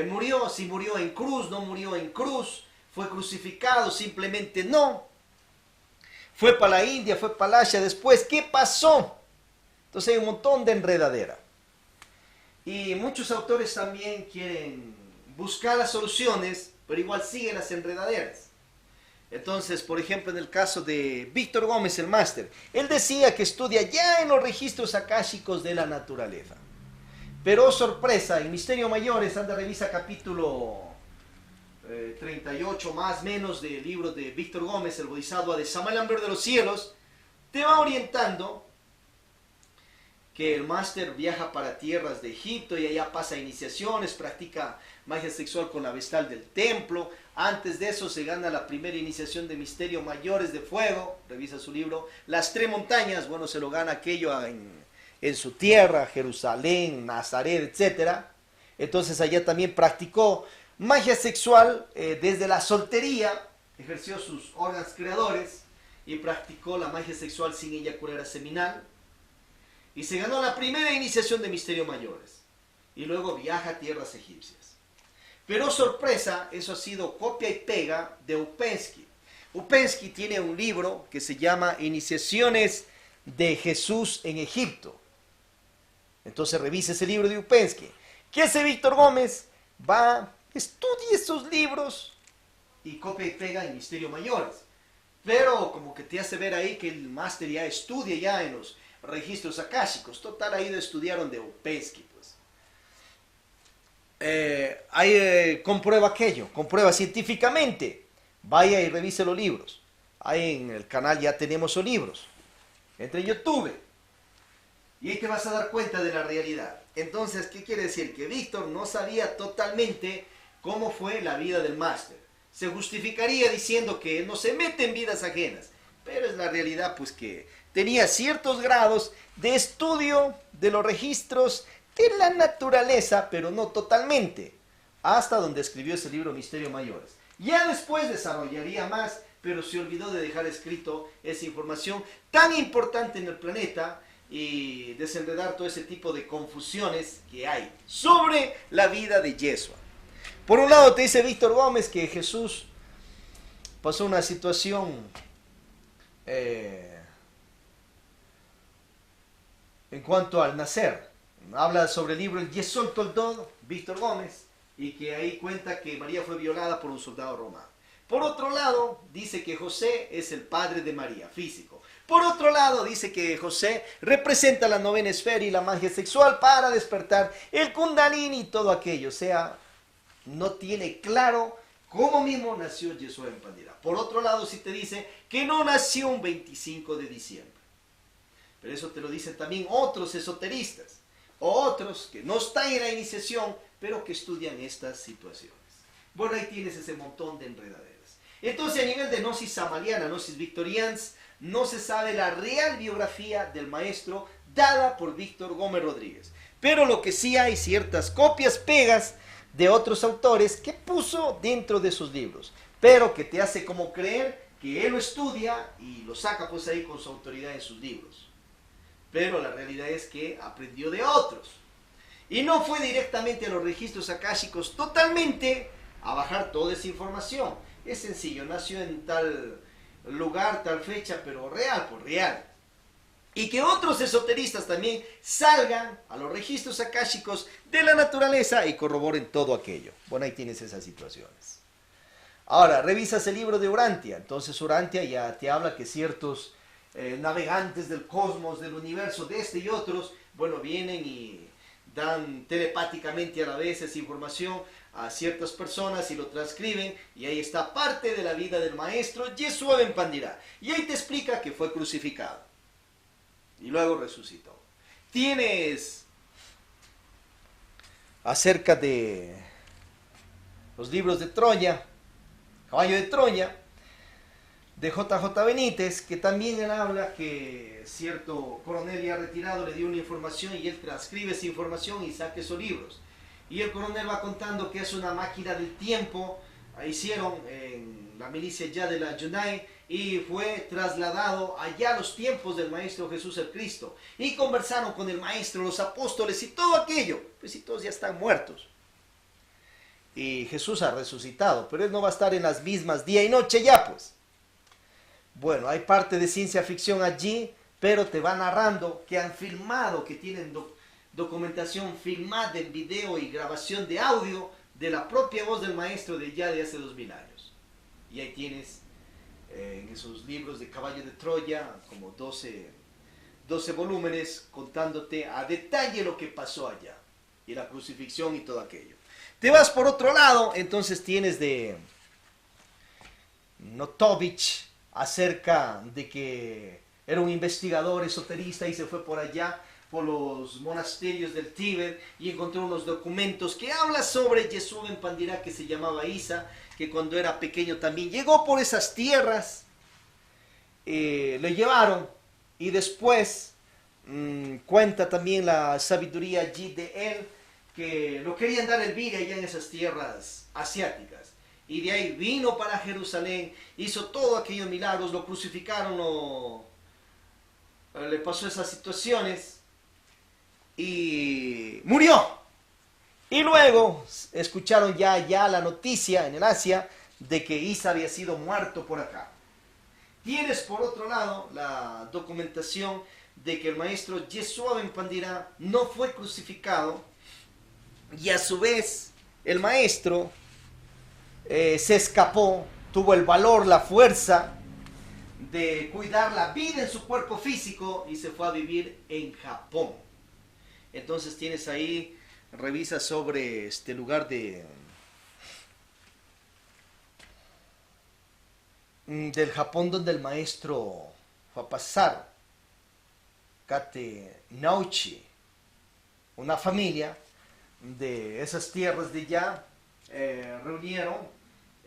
murió, si murió en cruz, no murió en cruz, fue crucificado, simplemente no, fue para la India, fue para Lasha después, ¿qué pasó? Entonces hay un montón de enredadera. Y muchos autores también quieren buscar las soluciones, pero igual siguen las enredaderas. Entonces, por ejemplo, en el caso de Víctor Gómez, el máster, él decía que estudia ya en los registros akáshicos de la naturaleza. Pero sorpresa, en Misterio Mayores, anda revisa capítulo 38 más o menos del libro de Víctor Gómez, el Bodhisattva de Samael de los cielos, te va orientando que el máster viaja para tierras de Egipto y allá pasa iniciaciones, practica magia sexual con la vestal del templo. Antes de eso se gana la primera iniciación de Misterio Mayores de Fuego, revisa su libro. Las Tres Montañas, bueno, se lo gana aquello en su tierra, Jerusalén, Nazaret, etc. Entonces allá también practicó magia sexual desde la soltería, ejerció sus órganos creadores y practicó la magia sexual sin eyacular seminal. Y se ganó la primera iniciación de Misterio Mayores. Y luego viaja a tierras egipcias. Pero sorpresa, eso ha sido copia y pega de Upensky. Upensky tiene un libro que se llama Iniciaciones de Jesús en Egipto. Entonces revise ese libro de Upensky. ¿Qué hace Víctor Gómez? Va, estudia esos libros y copia y pega en Misterio Mayores. Pero como que te hace ver ahí que el máster ya estudia ya en los registros akáshicos. Total, ahí estudiaron de Upensky, pues. Ahí comprueba aquello, comprueba científicamente. Vaya y revise los libros. Ahí en el canal ya tenemos los libros. Entra en YouTube. Y ahí te vas a dar cuenta de la realidad. Entonces, ¿qué quiere decir? Que Víctor no sabía totalmente cómo fue la vida del máster. Se justificaría diciendo que no se mete en vidas ajenas. Pero es la realidad, pues, que tenía ciertos grados de estudio de los registros de la naturaleza, pero no totalmente, hasta donde escribió ese libro Misterio Mayores. Ya después desarrollaría más, pero se olvidó de dejar escrito esa información tan importante en el planeta y desenredar todo ese tipo de confusiones que hay sobre la vida de Yeshua. Por un lado te dice Víctor Gómez que Jesús pasó una situación en cuanto al nacer. Habla sobre el libro El Yesod Toldot, Víctor Gómez, y que ahí cuenta que María fue violada por un soldado romano. Por otro lado, dice que José es el padre de María, físico. Por otro lado, dice que José representa la novena esfera y la magia sexual para despertar el Kundalini y todo aquello. O sea, no tiene claro cómo mismo nació Yeshua en Pandira. Por otro lado, sí te dice que no nació un 25 de diciembre. Pero eso te lo dicen también otros esoteristas, o otros que no están en la iniciación, pero que estudian estas situaciones. Bueno, ahí tienes ese montón de enredaderas. Entonces, a nivel de Gnosis Samaliana, Gnosis Victorians, no se sabe la real biografía del maestro dada por Víctor Gómez Rodríguez. Pero lo que sí hay ciertas copias, pegas de otros autores que puso dentro de sus libros, pero que te hace como creer que él lo estudia y lo saca pues ahí con su autoridad en sus libros. Pero la realidad es que aprendió de otros. Y no fue directamente a los registros akáshicos totalmente a bajar toda esa información. Es sencillo, nació en tal lugar, tal fecha, pero real, por real. Y que otros esoteristas también salgan a los registros akáshicos de la naturaleza y corroboren todo aquello. Bueno, ahí tienes esas situaciones. Ahora, revisas el libro de Urantia. Entonces Urantia ya te habla que ciertos navegantes del cosmos, del universo, de este y otros, bueno, vienen y dan telepáticamente a la vez esa información a ciertas personas y lo transcriben, y ahí está parte de la vida del maestro Yeshua Ben Pandira. Y ahí te explica que fue crucificado y luego resucitó. Tienes acerca de los libros de Troya, Caballo de Troya, de J.J. Benítez, que también él habla que cierto coronel ya retirado le dio una información y él transcribe esa información y saca esos libros. Y el coronel va contando que es una máquina del tiempo, hicieron en la milicia ya de la Yunai, y fue trasladado allá a los tiempos del Maestro Jesús el Cristo. Y conversaron con el Maestro, los apóstoles y todo aquello. Pues si todos ya están muertos. Y Jesús ha resucitado, pero él no va a estar en las mismas día y noche ya, pues. Bueno, hay parte de ciencia ficción allí, pero te va narrando que han filmado, que tienen documentación filmada en video y grabación de audio de la propia voz del maestro de ya de hace 2000 años. Y ahí tienes en esos libros de Caballo de Troya como 12 volúmenes contándote a detalle lo que pasó allá. y la crucifixión y todo aquello. Te vas por otro lado, entonces tienes de Notovich acerca de que era un investigador esoterista y se fue por allá, por los monasterios del Tíbet, y encontró unos documentos que habla sobre Yeshua ben Pandirá, que se llamaba Isa, que cuando era pequeño también llegó por esas tierras, lo llevaron, y después cuenta también la sabiduría allí de él, que lo querían dar el vida allá en esas tierras asiáticas. Y de ahí vino para Jerusalén, hizo todos aquellos milagros, lo crucificaron, le pasó esas situaciones y murió. Y luego escucharon ya la noticia en el Asia de que Isa había sido muerto por acá. Tienes por otro lado la documentación de que el maestro Yeshua ben Pandirá no fue crucificado, y a su vez el maestro se escapó, tuvo el valor, la fuerza de cuidar la vida en su cuerpo físico y se fue a vivir en Japón. Entonces tienes ahí, revisa sobre este lugar del Japón donde el maestro fue a pasar, Kate Nauchi, una familia de esas tierras de allá reunieron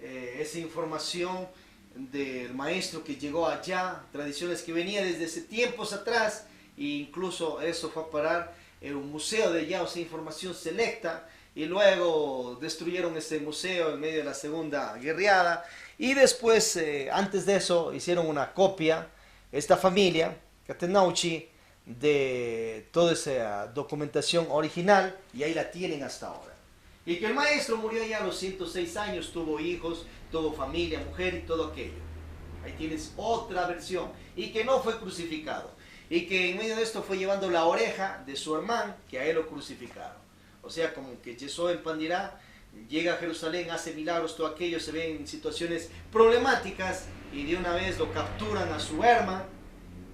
esa información del maestro que llegó allá, tradiciones que venían desde tiempos atrás, e incluso eso fue a parar en un museo de allá, o sea, información selecta, y luego destruyeron ese museo en medio de la Segunda Guerreada, y después, antes de eso, hicieron una copia, esta familia, Katenauchi, de toda esa documentación original, y ahí la tienen hasta ahora. Y que el maestro murió ya a los 106 años, tuvo hijos, tuvo familia, mujer y todo aquello. Ahí tienes otra versión. Y que no fue crucificado. Y que en medio de esto fue llevando la oreja de su hermano, que a él lo crucificaron. O sea, como que Yeshua ben Pandirá llega a Jerusalén, hace milagros, todo aquello, se ve en situaciones problemáticas, y de una vez lo capturan a su hermano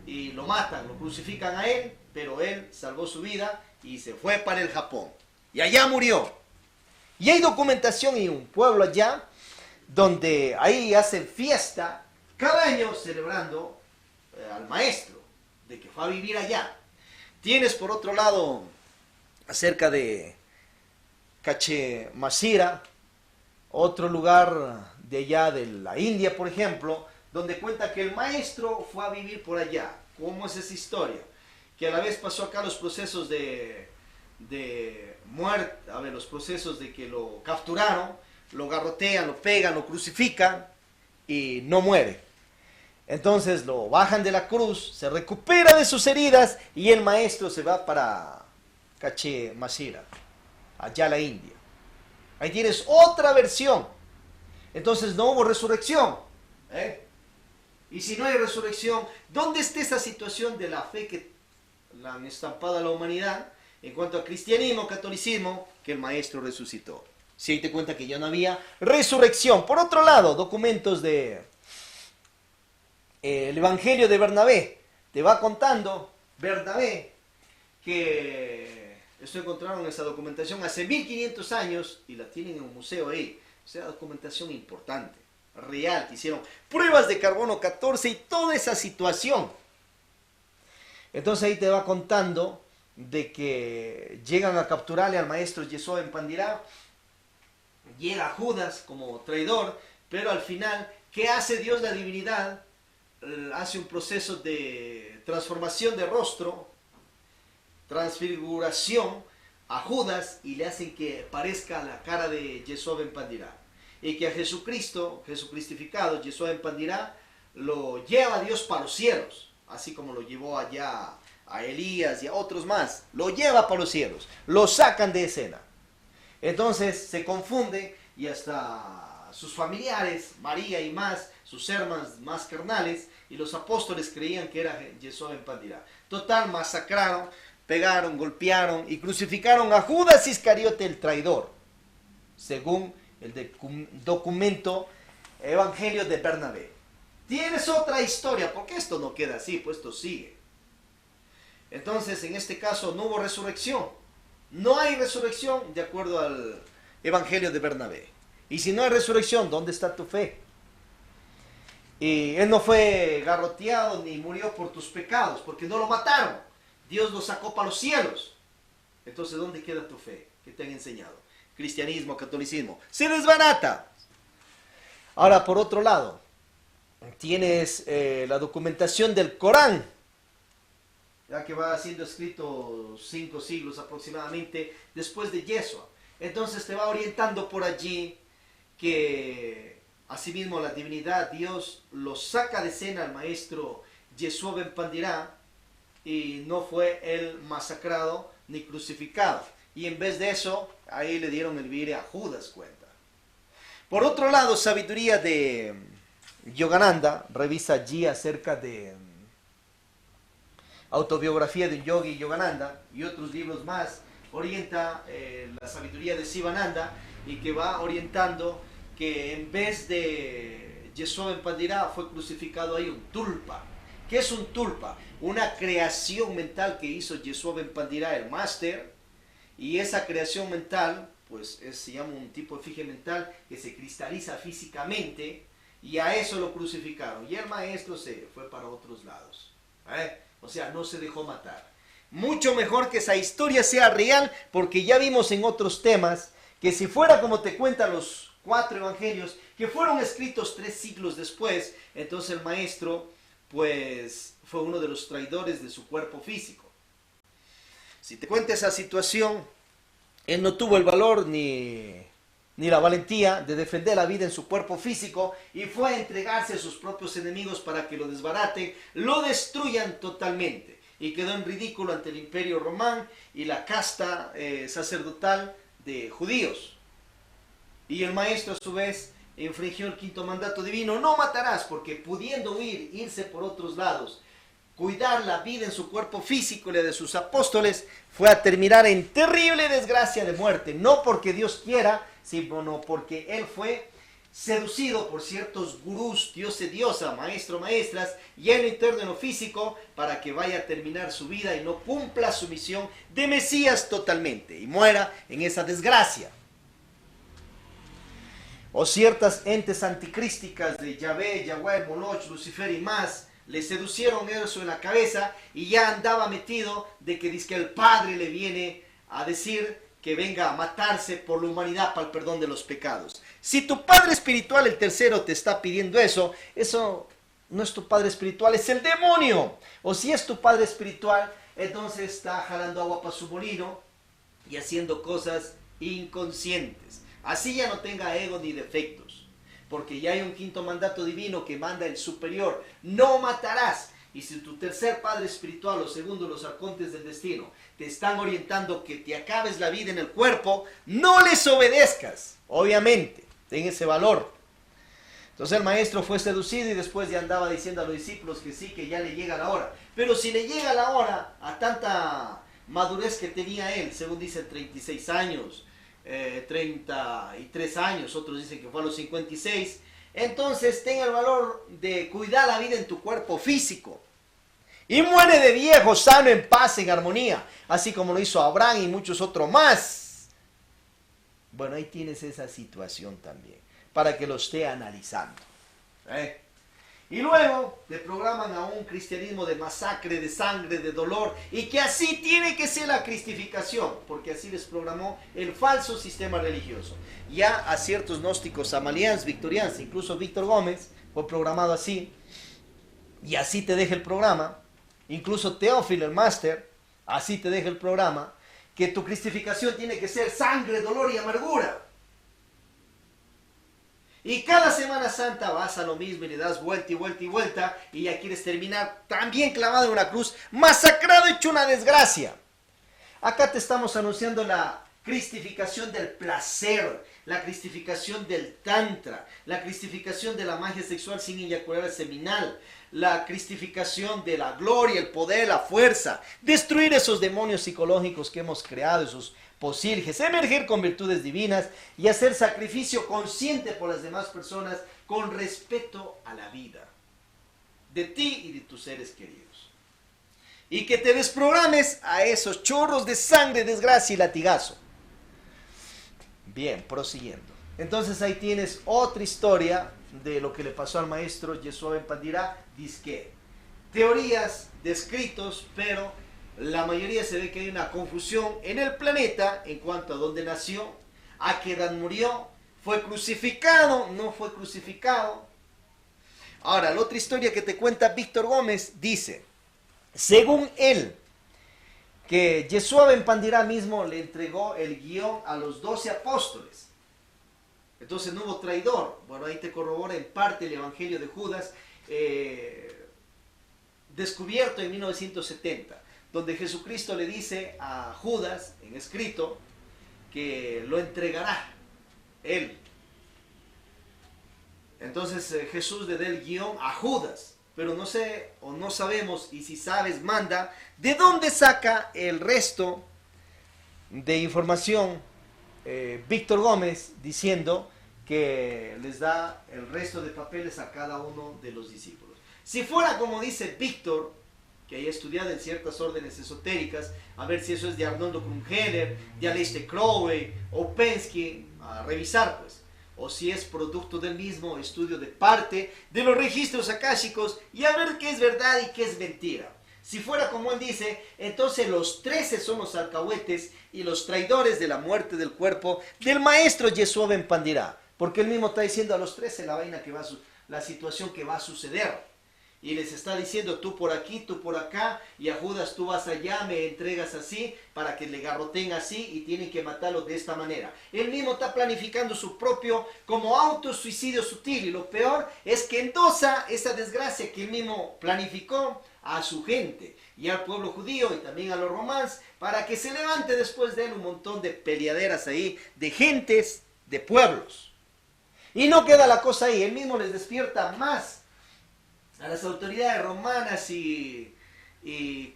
y lo matan, lo crucifican a él, pero él salvó su vida y se fue para el Japón. Y allá murió. Y hay documentación en un pueblo allá, donde ahí hacen fiesta cada año celebrando al maestro, de que fue a vivir allá. Tienes por otro lado, acerca de Cachemasira, otro lugar de allá de la India, por ejemplo, donde cuenta que el maestro fue a vivir por allá. ¿Cómo es esa historia? Que a la vez pasó acá los procesos de muerte, a ver, los procesos de que lo capturaron, lo garrotean, lo pegan, lo crucifican y no muere. Entonces lo bajan de la cruz, se recupera de sus heridas y el maestro se va para Cachemasira, allá la India. Ahí tienes otra versión. Entonces no hubo resurrección. Y si no hay resurrección, ¿dónde está esa situación de la fe que la han estampado a la humanidad en cuanto a cristianismo, catolicismo, que el maestro resucitó? Si ahí te cuenta que ya no había resurrección. Por otro lado, documentos de el Evangelio de Bernabé. Te va contando Bernabé que esto encontraron esa documentación hace 1500 años y la tienen en un museo ahí. O sea, documentación importante, real, que hicieron pruebas de carbono 14 y toda esa situación. Entonces ahí te va contando de que llegan a capturarle al maestro Yeshua ben Pandirá, llega Judas como traidor, pero al final, ¿qué hace Dios, la divinidad? Hace un proceso de transformación de rostro, transfiguración a Judas, y le hacen que parezca la cara de Yeshua ben Pandirá. Y que a Jesucristo, Jesucristificado, Yeshua ben Pandirá, lo lleva a Dios para los cielos, así como lo llevó allá a Elías y a otros más. Lo lleva para los cielos, lo sacan de escena. Entonces se confunde y hasta sus familiares, María y más, sus hermanas más carnales, y los apóstoles creían que era Yeshua ben Pandirá. Total, masacraron, pegaron, golpearon y crucificaron a Judas Iscariote, el traidor, según el documento Evangelio de Bernabé. Tienes otra historia, porque esto no queda así, pues esto sigue. Entonces, en este caso no hubo resurrección. No hay resurrección de acuerdo al Evangelio de Bernabé. Y si no hay resurrección, ¿dónde está tu fe? Y él no fue garroteado ni murió por tus pecados, porque no lo mataron. Dios lo sacó para los cielos. Entonces, ¿dónde queda tu fe que te han enseñado? Cristianismo, catolicismo. Se desbarata. Ahora, por otro lado, tienes la documentación del Corán, ya que va siendo escrito 5 siglos aproximadamente después de Yeshua. Entonces te va orientando por allí que asimismo la divinidad, Dios lo saca de escena al maestro Yeshua ben Pandirá y no fue él masacrado ni crucificado. Y en vez de eso, ahí le dieron el vire a Judas cuenta. Por otro lado, sabiduría de Yogananda, revisa allí acerca de autobiografía de un yogi Yogananda y otros libros más, orienta la sabiduría de Sivananda y que va orientando que en vez de Yeshua ben Pandirá fue crucificado ahí un tulpa. ¿Qué es un tulpa? Una creación mental que hizo Yeshua ben Pandirá, el máster, y esa creación mental pues se llama un tipo de efigie mental que se cristaliza físicamente y a eso lo crucificaron y el maestro se fue para otros lados. O sea, no se dejó matar. Mucho mejor que esa historia sea real, porque ya vimos en otros temas que si fuera como te cuentan los 4 evangelios, que fueron escritos 3 siglos después, entonces el maestro pues fue uno de los traidores de su cuerpo físico. Si te cuenta esa situación, él no tuvo el valor ni la valentía de defender la vida en su cuerpo físico y fue a entregarse a sus propios enemigos para que lo desbaraten, lo destruyan totalmente. Y quedó en ridículo ante el imperio romano y la casta sacerdotal de judíos. Y el maestro a su vez infringió el 5.º mandato divino: no matarás, porque pudiendo huir, irse por otros lados, cuidar la vida en su cuerpo físico y la de sus apóstoles, fue a terminar en terrible desgracia de muerte, no porque Dios quiera, sino porque él fue seducido por ciertos gurús, dioses, diosa, maestro, maestras, lleno interno en lo físico, para que vaya a terminar su vida y no cumpla su misión de Mesías totalmente, y muera en esa desgracia. O ciertas entes anticrísticas de Yahvé, Yahweh, Moloch, Lucifer y más, le seducieron eso en la cabeza y ya andaba metido de que dice que el Padre le viene a decir que venga a matarse por la humanidad para el perdón de los pecados. Si tu Padre espiritual, el tercero, te está pidiendo eso no es tu Padre espiritual, es el demonio. O si es tu Padre espiritual, entonces está jalando agua para su molino y haciendo cosas inconscientes. Así ya no tenga ego ni defectos. Porque ya hay un 5.º mandato divino que manda el superior: no matarás. Y si tu tercer padre espiritual o segundo, los arcontes del destino, te están orientando que te acabes la vida en el cuerpo, no les obedezcas. Obviamente, ten ese valor. Entonces el maestro fue seducido y después ya andaba diciendo a los discípulos que sí, que ya le llega la hora. Pero si le llega la hora a tanta madurez que tenía él, según dicen 36 años, 33 años, otros dicen que fue a los 56, entonces ten el valor de cuidar la vida en tu cuerpo físico y muere de viejo, sano, en paz, en armonía, así como lo hizo Abraham y muchos otros más. Bueno, ahí tienes esa situación también, para que lo esté analizando. Y luego te programan a un cristianismo de masacre, de sangre, de dolor, y que así tiene que ser la cristificación, porque así les programó el falso sistema religioso. Ya a ciertos gnósticos amalians, victorianos, incluso Víctor Gómez, fue programado así, y así te deja el programa. Incluso Teófilo, el máster, así te deja el programa, que tu cristificación tiene que ser sangre, dolor y amargura. Y cada Semana Santa vas a lo mismo y le das vuelta y vuelta y vuelta y ya quieres terminar también clavado en una cruz, masacrado, hecho una desgracia. Acá te estamos anunciando la cristificación del placer, la cristificación del tantra, la cristificación de la magia sexual sin eyacular seminal, la cristificación de la gloria, el poder, la fuerza, destruir esos demonios psicológicos que hemos creado, esos posilges, emerger con virtudes divinas y hacer sacrificio consciente por las demás personas con respeto a la vida de ti y de tus seres queridos. y que te desprogrames a esos chorros de sangre, desgracia y latigazo. Bien, prosiguiendo. Entonces ahí tienes otra historia de lo que le pasó al maestro Yeshua ben Pandirá. Disque teorías de escritos, pero la mayoría se ve que hay una confusión en el planeta en cuanto a dónde nació, a qué edad murió, fue crucificado, no fue crucificado. Ahora, la otra historia que te cuenta Víctor Gómez dice, según él, que Yeshua ben Pandirá mismo le entregó el guión a los 12 apóstoles. Entonces no hubo traidor. Bueno, ahí te corrobora en parte el Evangelio de Judas, descubierto en 1970, donde Jesucristo le dice a Judas, en escrito, que lo entregará él. Entonces Jesús le da el guión a Judas, pero no sé o no sabemos, y si sabes manda, de dónde saca el resto de información Víctor Gómez diciendo que les da el resto de papeles a cada uno de los discípulos. Si fuera como dice Víctor, que haya estudiado en ciertas órdenes esotéricas, a ver si eso es de Arnoldo Krumheller, de Aleister Crowley o Pensky, a revisar pues, o si es producto del mismo estudio de parte de los registros akáshicos y a ver qué es verdad y qué es mentira. Si fuera como él dice, entonces los 13 son los alcahuetes y los traidores de la muerte del cuerpo del maestro Yeshua ben Pandirá, porque él mismo está diciendo a los 13 la vaina que va la situación que va a suceder. Y les está diciendo, tú por aquí, tú por acá, y a Judas tú vas allá, me entregas así, para que le garroten así, y tienen que matarlo de esta manera. Él mismo está planificando su propio, como autosuicidio sutil, y lo peor es que endosa esa desgracia que él mismo planificó a su gente, y al pueblo judío, y también a los romanos, para que se levante después de él un montón de peleaderas ahí, de gentes, de pueblos. Y no queda la cosa ahí, él mismo les despierta más a las autoridades romanas y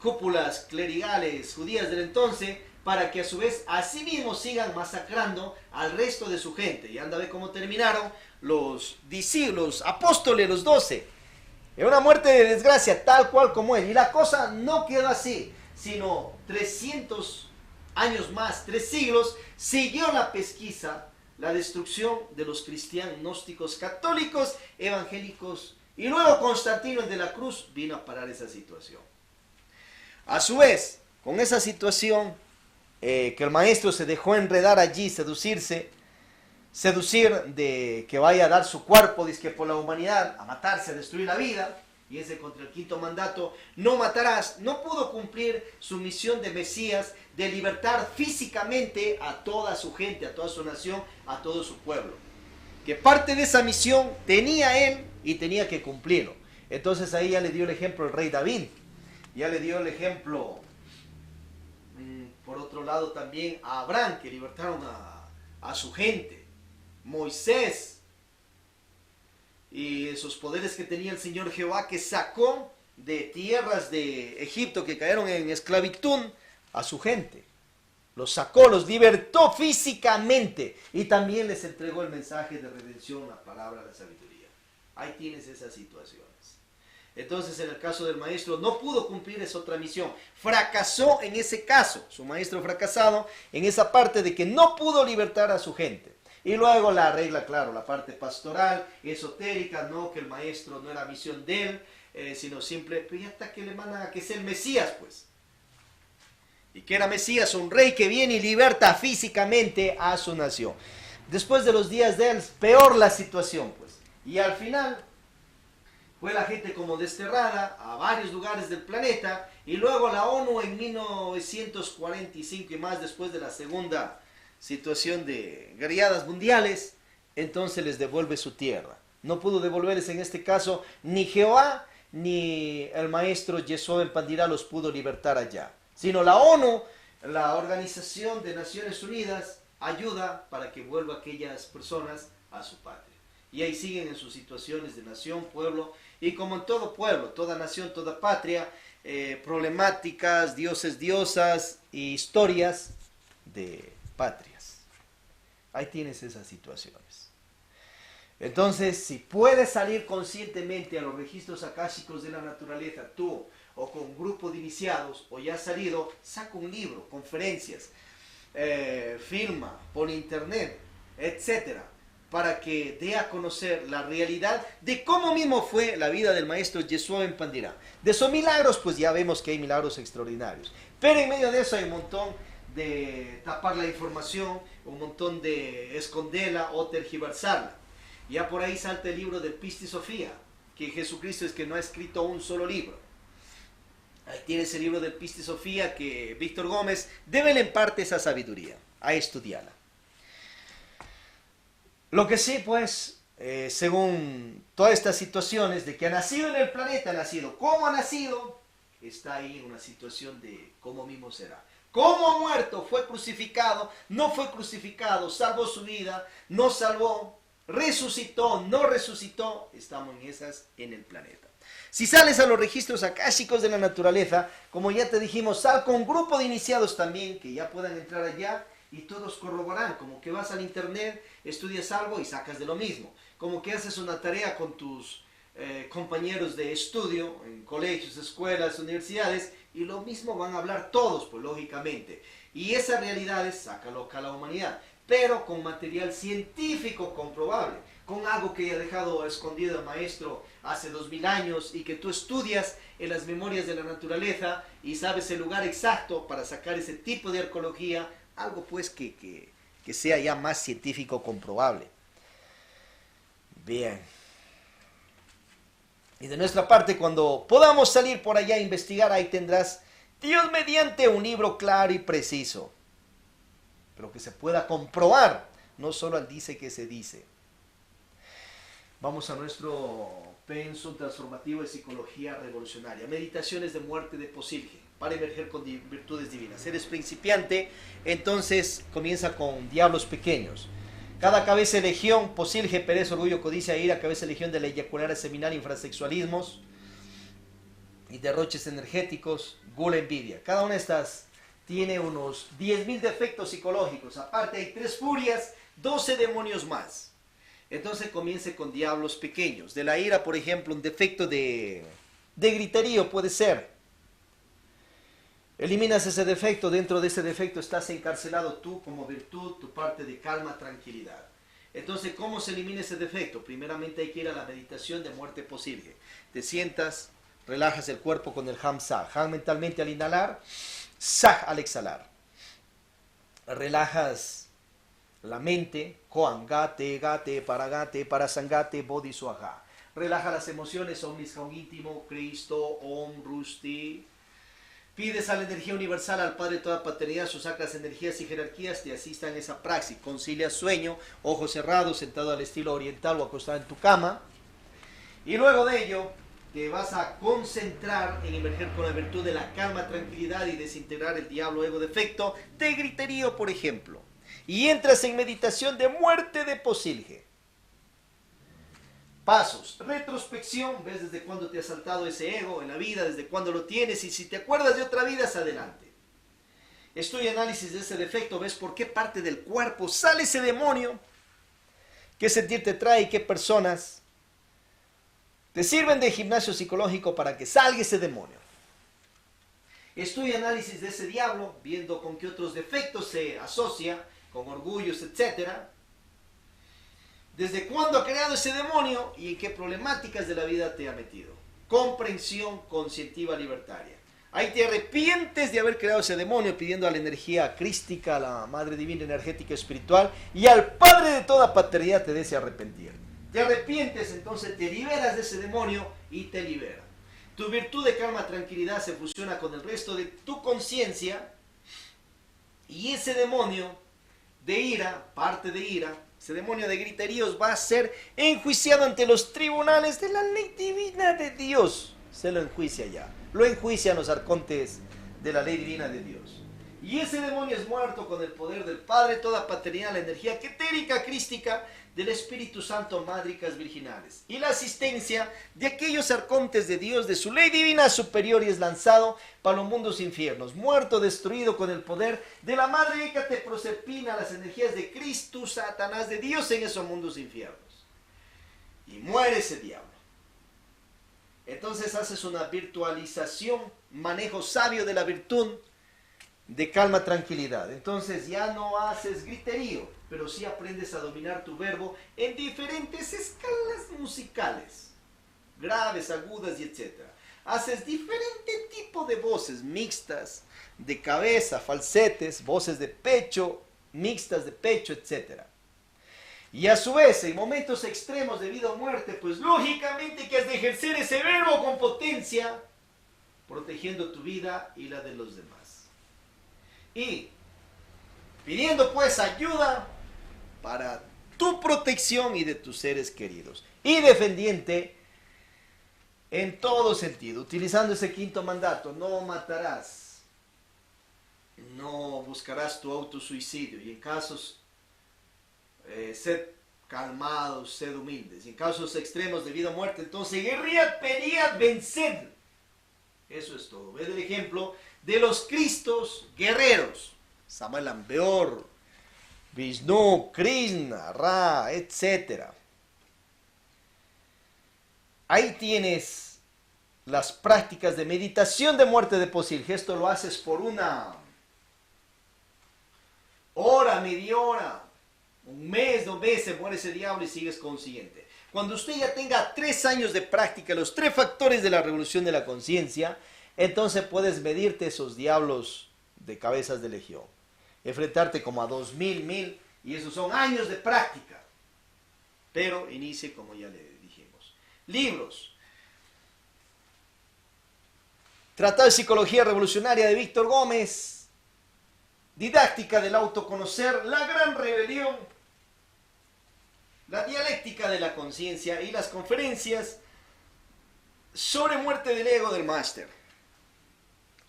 cúpulas clerigales judías del entonces, para que a su vez así mismo sigan masacrando al resto de su gente. Y anda a ver cómo terminaron los discípulos, apóstoles, los 12. En una muerte de desgracia, tal cual como él. Y la cosa no quedó así, sino 300 años más, 3 siglos, siguió la pesquisa, la destrucción de los cristianos, gnósticos, católicos, evangélicos. Y luego Constantino el de la Cruz vino a parar esa situación. A su vez, con esa situación, que el maestro se dejó enredar allí, seducir de que vaya a dar su cuerpo, dizque por la humanidad, a matarse, a destruir la vida, y ese contra el quinto mandato, no matarás, no pudo cumplir su misión de Mesías, de libertar físicamente a toda su gente, a toda su nación, a todo su pueblo. Que parte de esa misión tenía él y tenía que cumplirlo. Entonces ahí ya le dio el ejemplo el rey David, ya le dio el ejemplo, por otro lado también a Abraham, que libertaron a su gente, Moisés, y esos poderes que tenía el Señor Jehová, que sacó de tierras de Egipto que cayeron en esclavitud a su gente. Los sacó, los libertó físicamente y también les entregó el mensaje de redención, la palabra de sabiduría. Ahí tienes esas situaciones. Entonces, en el caso del maestro, no pudo cumplir esa otra misión. Fracasó en ese caso, su maestro fracasado en esa parte de que no pudo libertar a su gente. Y luego la regla, claro, la parte pastoral, esotérica, no, que el maestro no era misión de él, sino simple, pero ya está que le mandan a que sea el Mesías, pues. Y que era Mesías, un rey que viene y liberta físicamente a su nación. Después de los días de él, peor la situación, pues. Y al final, fue la gente como desterrada a varios lugares del planeta, y luego la ONU en 1945 y más, después de la segunda situación de guerrilladas mundiales, entonces les devuelve su tierra. No pudo devolverles en este caso ni Jehová, ni el maestro Yeshua ben Pandirá los pudo libertar allá, sino la ONU, la Organización de Naciones Unidas, ayuda para que vuelva aquellas personas a su patria. Y ahí siguen en sus situaciones de nación, pueblo, y como en todo pueblo, toda nación, toda patria, problemáticas, dioses, diosas y historias de patrias. Ahí tienes esas situaciones. Entonces, si puedes salir conscientemente a los registros akáshicos de la naturaleza, tú, o con un grupo de iniciados, o ya ha salido, saca un libro, conferencias, firma por internet, etcétera, para que dé a conocer la realidad de cómo mismo fue la vida del maestro Yeshua Ben Pandirá. De esos milagros, pues ya vemos que hay milagros extraordinarios, pero en medio de eso hay un montón de tapar la información, un montón de esconderla o tergiversarla. Ya por ahí salta el libro del Pistis Sofía, que Jesucristo es que no ha escrito un solo libro. Ahí tienes el libro del Pistis Sofía que Víctor Gómez debe en parte esa sabiduría, a estudiarla. Lo que sí, pues, según todas estas situaciones de que ha nacido en el planeta, ha nacido, ¿cómo ha nacido? Está ahí en una situación de cómo mismo será. ¿Cómo ha muerto? Fue crucificado, no fue crucificado, salvó su vida, no salvó, resucitó, no resucitó, estamos en esas en el planeta. Si sales a los registros akáshicos de la naturaleza, como ya te dijimos, sal con un grupo de iniciados también que ya puedan entrar allá y todos corroborarán, como que vas al internet, estudias algo y sacas de lo mismo, como que haces una tarea con tus compañeros de estudio en colegios, escuelas, universidades, y lo mismo van a hablar todos, pues lógicamente. Y esas realidades sácalo acá a la humanidad, pero con material científico comprobable, con algo que haya dejado escondido el maestro hace 2000 años y que tú estudias en las memorias de la naturaleza y sabes el lugar exacto para sacar ese tipo de arqueología, algo pues que sea ya más científico comprobable. Bien. Y de nuestra parte, cuando podamos salir por allá a investigar, ahí tendrás, Dios mediante, un libro claro y preciso, pero que se pueda comprobar, no solo al dice que se dice. Vamos a nuestro pensum transformativo de psicología revolucionaria, meditaciones de muerte de Posilge, para emerger con virtudes divinas. Eres principiante, entonces comienza con diablos pequeños. Cada cabeza de legión, Posilge, pereza, orgullo, codicia, ira, cabeza de legión de la eyacular seminal, infrasexualismos y derroches energéticos, gula, envidia. Cada una de estas tiene unos 10.000 defectos psicológicos. Aparte hay 3 furias, 12 demonios más. Entonces comience con diablos pequeños. De la ira, por ejemplo, un defecto de griterío puede ser. Eliminas ese defecto, dentro de ese defecto estás encarcelado tú como virtud, tu parte de calma, tranquilidad. Entonces, ¿cómo se elimina ese defecto? Primeramente hay que ir a la meditación de muerte posible. Te sientas, relajas el cuerpo con el Ham-Sah. Ham mentalmente al inhalar, Sah al exhalar. Relajas la mente, Koan, Gate, Gate, Parasangate, Bodhi Swaha. Relaja las emociones, Om Nisham íntimo, Cristo, Om Rusti. Pides a la energía universal, al Padre de toda paternidad, sus sacras energías y jerarquías te asistan en esa praxis. Concilia sueño, ojos cerrados, sentado al estilo oriental o acostado en tu cama. Y luego de ello, te vas a concentrar en emerger con la virtud de la calma, tranquilidad y desintegrar el diablo ego defecto de griterío, por ejemplo. Y entras en meditación de muerte de Posilge. Pasos, retrospección, ves desde cuándo te ha saltado ese ego en la vida, desde cuándo lo tienes, y si te acuerdas de otra vida, es adelante. Estudia análisis de ese defecto, ves por qué parte del cuerpo sale ese demonio, qué sentir te trae y qué personas te sirven de gimnasio psicológico para que salga ese demonio. Estudia análisis de ese diablo, viendo con qué otros defectos se asocia, con orgullos, etcétera. ¿Desde cuándo ha creado ese demonio y en qué problemáticas de la vida te ha metido? Comprensión conscientiva libertaria. Ahí te arrepientes de haber creado ese demonio pidiendo a la energía crística, a la Madre Divina Energética Espiritual y al Padre de toda paternidad te desea arrepentir. Te arrepientes, entonces te liberas de ese demonio y te libera. Tu virtud de calma, tranquilidad se fusiona con el resto de tu conciencia y ese demonio de ira, parte de ira, ese demonio de griteríos va a ser enjuiciado ante los tribunales de la ley divina de Dios. Se lo enjuicia ya. Lo enjuician los arcontes de la ley divina de Dios. Y ese demonio es muerto con el poder del Padre, toda paternidad, la energía ketérica, crística del Espíritu Santo, mádricas virginales. Y la asistencia de aquellos arcontes de Dios, de su ley divina superior, y es lanzado para los mundos infiernos. Muerto, destruido con el poder de la Madre Hécate Proserpina, las energías de Cristo, Satanás, de Dios en esos mundos infiernos. Y muere ese diablo. Entonces haces una virtualización, manejo sabio de la virtud de calma, tranquilidad. Entonces ya no haces griterío, pero sí aprendes a dominar tu verbo en diferentes escalas musicales, graves, agudas y etcétera. Haces diferente tipo de voces mixtas, de cabeza, falsetes, voces de pecho, mixtas de pecho, etcétera. Y a su vez, en momentos extremos de vida o muerte, pues lógicamente que has de ejercer ese verbo con potencia, protegiendo tu vida y la de los demás. Y pidiendo pues ayuda para tu protección y de tus seres queridos. Y defendiente en todo sentido, utilizando ese quinto mandato: no matarás, no buscarás tu autosuicidio, y en casos, sed calmados, sed humildes. Y en casos extremos de vida o muerte, entonces guerread, pelead, venced. Eso es todo. Ved el ejemplo de los Cristos guerreros: Samuel Ambeor, Vishnu, Krishna, Ra, etc. Ahí tienes las prácticas de meditación de muerte de Posilge. Esto lo haces por una hora, media hora, un mes, 2 meses, muere ese diablo y sigues consciente. Cuando usted ya tenga 3 años de práctica, los 3 factores de la revolución de la conciencia, entonces puedes medirte esos diablos de cabezas de legión, enfrentarte como a 2000, 1000, y esos son años de práctica. Pero inicie como ya le dijimos. Libros: Tratado de Psicología Revolucionaria de Víctor Gómez, Didáctica del Autoconocer, La Gran Rebelión, La Dialéctica de la Conciencia y las conferencias sobre muerte del ego del máster.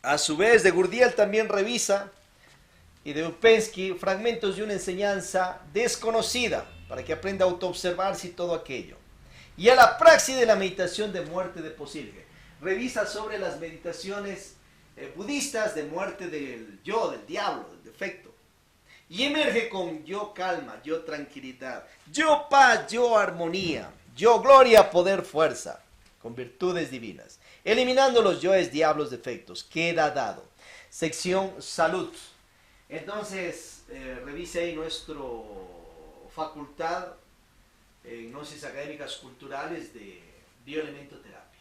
A su vez, de Gurdiel también revisa, y de Upensky, Fragmentos de una enseñanza desconocida, para que aprenda a autoobservarse y todo aquello. Y a la praxis de la meditación de muerte de Posilge. Revisa sobre las meditaciones budistas de muerte del yo, del diablo, del defecto. Y emerge con yo calma, yo tranquilidad, yo paz, yo armonía, yo gloria, poder, fuerza, con virtudes divinas. Eliminando los yoes, diablos, defectos. Queda dado. Sección salud. Entonces, revise ahí nuestro facultad en Gnosis Académicas Culturales de Bioelementoterapia.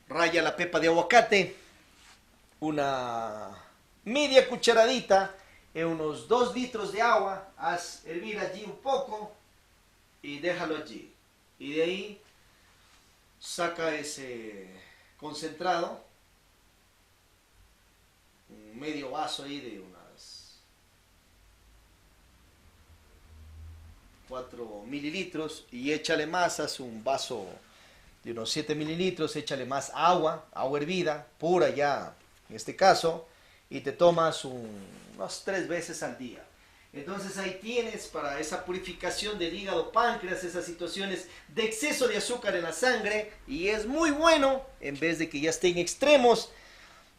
Raya la pepa de aguacate, una media cucharadita en unos 2 litros de agua, haz hervir allí un poco y déjalo allí. Y de ahí saca ese concentrado, un medio vaso ahí de unas 4 mililitros, y échale más, haz un vaso de unos 7 mililitros, échale más agua, agua hervida, pura ya en este caso, y te tomas unas 3 veces al día. Entonces ahí tienes para esa purificación del hígado, páncreas, esas situaciones de exceso de azúcar en la sangre, y es muy bueno, en vez de que ya esté en extremos,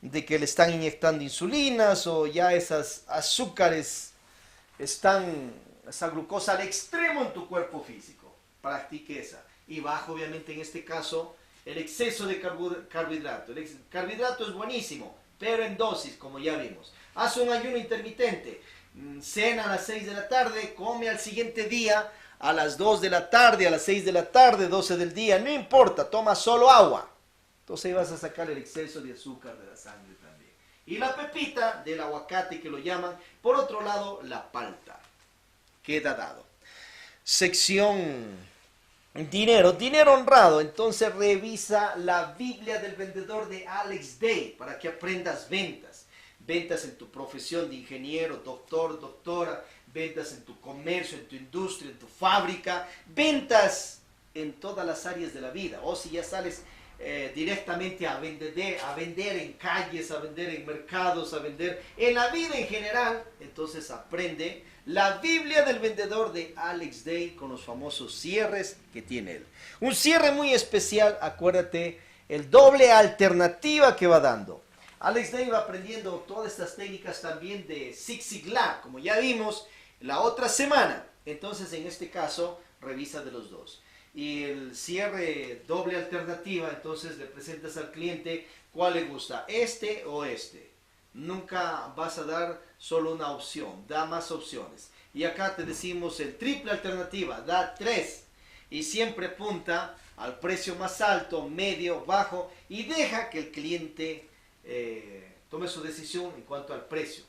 de que le están inyectando insulinas o ya esas azúcares están, esa glucosa al extremo en tu cuerpo físico. Practique esa. Y bajo, obviamente, en este caso, el exceso de carbohidrato. El carbohidrato es buenísimo, pero en dosis, como ya vimos. Haz un ayuno intermitente. Cena a las 6 de la tarde, come al siguiente día a las 2 de la tarde, a las 6 de la tarde, 12 del día, no importa, toma solo agua. Entonces ahí vas a sacar el exceso de azúcar de la sangre también. Y la pepita del aguacate, que lo llaman, por otro lado, la palta. Queda dado. Sección dinero, dinero honrado. Entonces revisa la Biblia del vendedor de Alex Day para que aprendas ventas. Ventas en tu profesión de ingeniero, doctor, doctora, ventas en tu comercio, en tu industria, en tu fábrica, ventas en todas las áreas de la vida. O si ya sales directamente a vender en calles, a vender en mercados, a vender en la vida en general, entonces aprende la Biblia del vendedor de Alex Day con los famosos cierres que tiene él. Un cierre muy especial, acuérdate, el doble alternativa que va dando. Alex Day va aprendiendo todas estas técnicas también de Zig Ziglar, como ya vimos la otra semana. Entonces, en este caso, revisa de los dos. y el cierre doble alternativa, entonces le presentas al cliente cuál le gusta, este o este. Nunca vas a dar solo una opción, da más opciones. Y acá te decimos el triple alternativa, da 3. Y siempre apunta al precio más alto, medio, bajo, y deja que el cliente tome su decisión en cuanto al precio.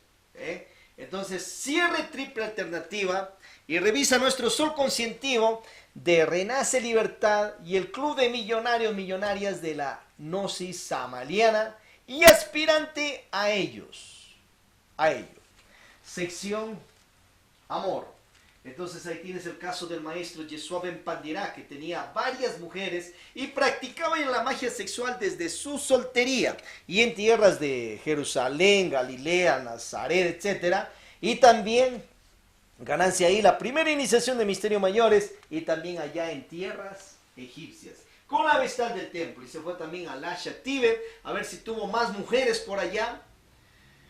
Entonces, cierre triple alternativa y revisa nuestro Sol Conscientivo de Renace Libertad y el Club de Millonarios Millonarias de la Gnosis Samaliana y aspirante a ellos. A ello. Sección Amor. Entonces ahí tienes el caso del maestro Yeshua Ben Pandirá, que tenía varias mujeres y practicaba en la magia sexual desde su soltería y en tierras de Jerusalén, Galilea, Nazaret, etc. Y también ganancia ahí la primera iniciación de misterios mayores y también allá en tierras egipcias. Con la vestal del templo y se fue también a Lasha Tibet a ver si tuvo más mujeres por allá.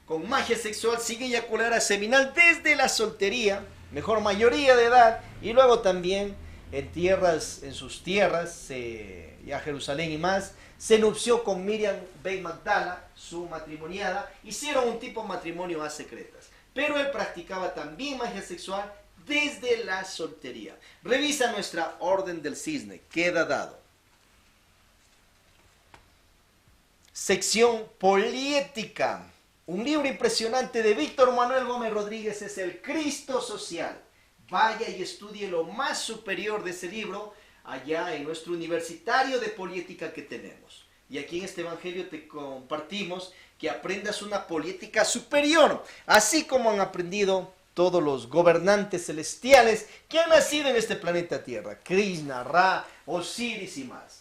Con magia sexual sigue eyacular a seminal desde la soltería, mejor mayoría de edad, y luego también en sus tierras, ya Jerusalén y más, se nupció con Miriam Ben Magdala, su matrimoniada, hicieron un tipo de matrimonio a secretas. Pero él practicaba también magia sexual desde la soltería. Revisa nuestra Orden del Cisne, queda dado. Sección Poliética. Un libro impresionante de Víctor Manuel Gómez Rodríguez es el Cristo Social. Vaya y estudie lo más superior de ese libro allá en nuestro universitario de poliética que tenemos. Y aquí en este evangelio te compartimos que aprendas una poliética superior, así como han aprendido todos los gobernantes celestiales que han nacido en este planeta Tierra. Krishna, Ra, Osiris y más.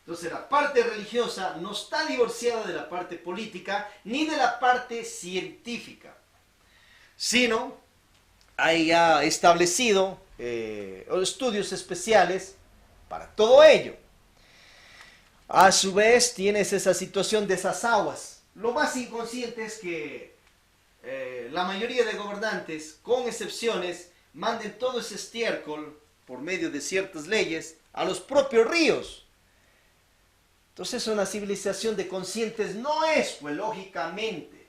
Entonces la parte religiosa no está divorciada de la parte política ni de la parte científica, sino hay ya establecido estudios especiales para todo ello. A su vez tienes esa situación de esas aguas. Lo más inconsciente es que la mayoría de gobernantes, con excepciones, manden todo ese estiércol por medio de ciertas leyes a los propios ríos. Entonces una civilización de conscientes no es, pues lógicamente.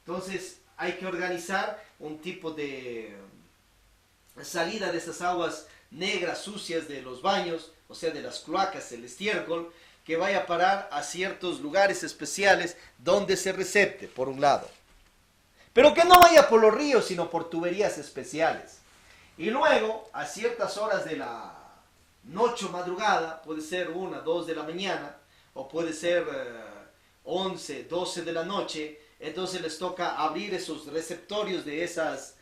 Entonces hay que organizar un tipo de salida de esas aguas negras, sucias de los baños, o sea, de las cloacas, el estiércol, que vaya a parar a ciertos lugares especiales donde se recepte, por un lado. Pero que no vaya por los ríos, sino por tuberías especiales. Y luego, a ciertas horas de la noche o madrugada, puede ser 1, 2 de la mañana, o puede ser 11, 12 de la noche, entonces les toca abrir esos receptorios de esas,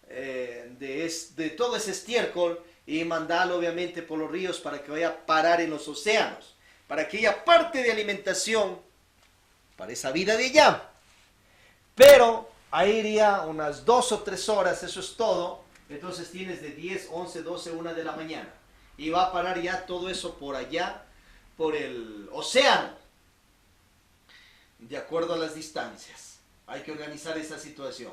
de todo ese estiércol y mandarlo obviamente por los ríos para que vaya a parar en los océanos, para que haya parte de alimentación para esa vida de allá. Pero ahí iría unas 2 o 3 horas, eso es todo, entonces tienes de 10, 11, 12, 1 de la mañana y va a parar ya todo eso por allá, por el océano, de acuerdo a las distancias. Hay que organizar esa situación.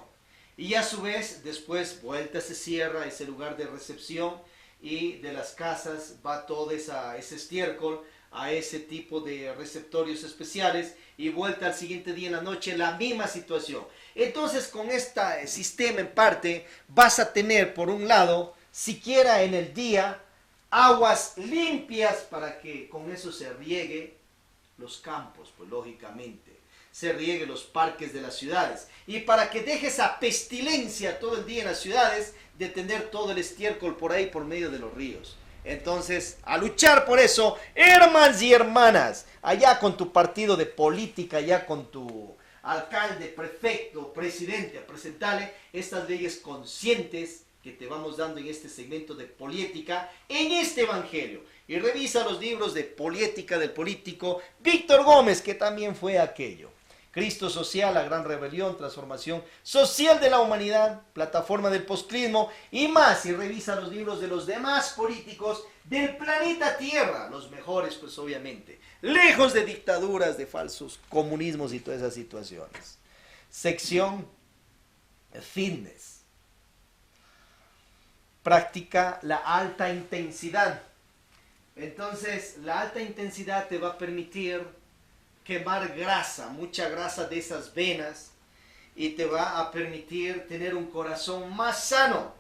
Y a su vez, después, vuelta se cierra ese lugar de recepción y de las casas va todo ese estiércol a ese tipo de receptorios especiales y vuelta al siguiente día en la noche la misma situación. Entonces, con este sistema en parte, vas a tener, por un lado, siquiera en el día, aguas limpias para que con eso se riegue los campos, pues lógicamente, se riegue los parques de las ciudades y para que deje esa pestilencia todo el día en las ciudades de tener todo el estiércol por ahí por medio de los ríos. Entonces, a luchar por eso, hermanos y hermanas, allá con tu partido de política, allá con tu alcalde, prefecto, presidente, a presentarle estas leyes conscientes que te vamos dando en este segmento de poliética, en este evangelio. Y revisa los libros de poliética del político Víctor Gómez, que también fue aquello. Cristo Social, la gran rebelión, transformación social de la humanidad, plataforma del poscrismo y más. Y revisa los libros de los demás políticos del planeta Tierra, los mejores pues obviamente, lejos de dictaduras, de falsos comunismos y todas esas situaciones. Sección Fitness. Practica la alta intensidad. Entonces, la alta intensidad te va a permitir quemar grasa, mucha grasa de esas venas, y te va a permitir tener un corazón más sano.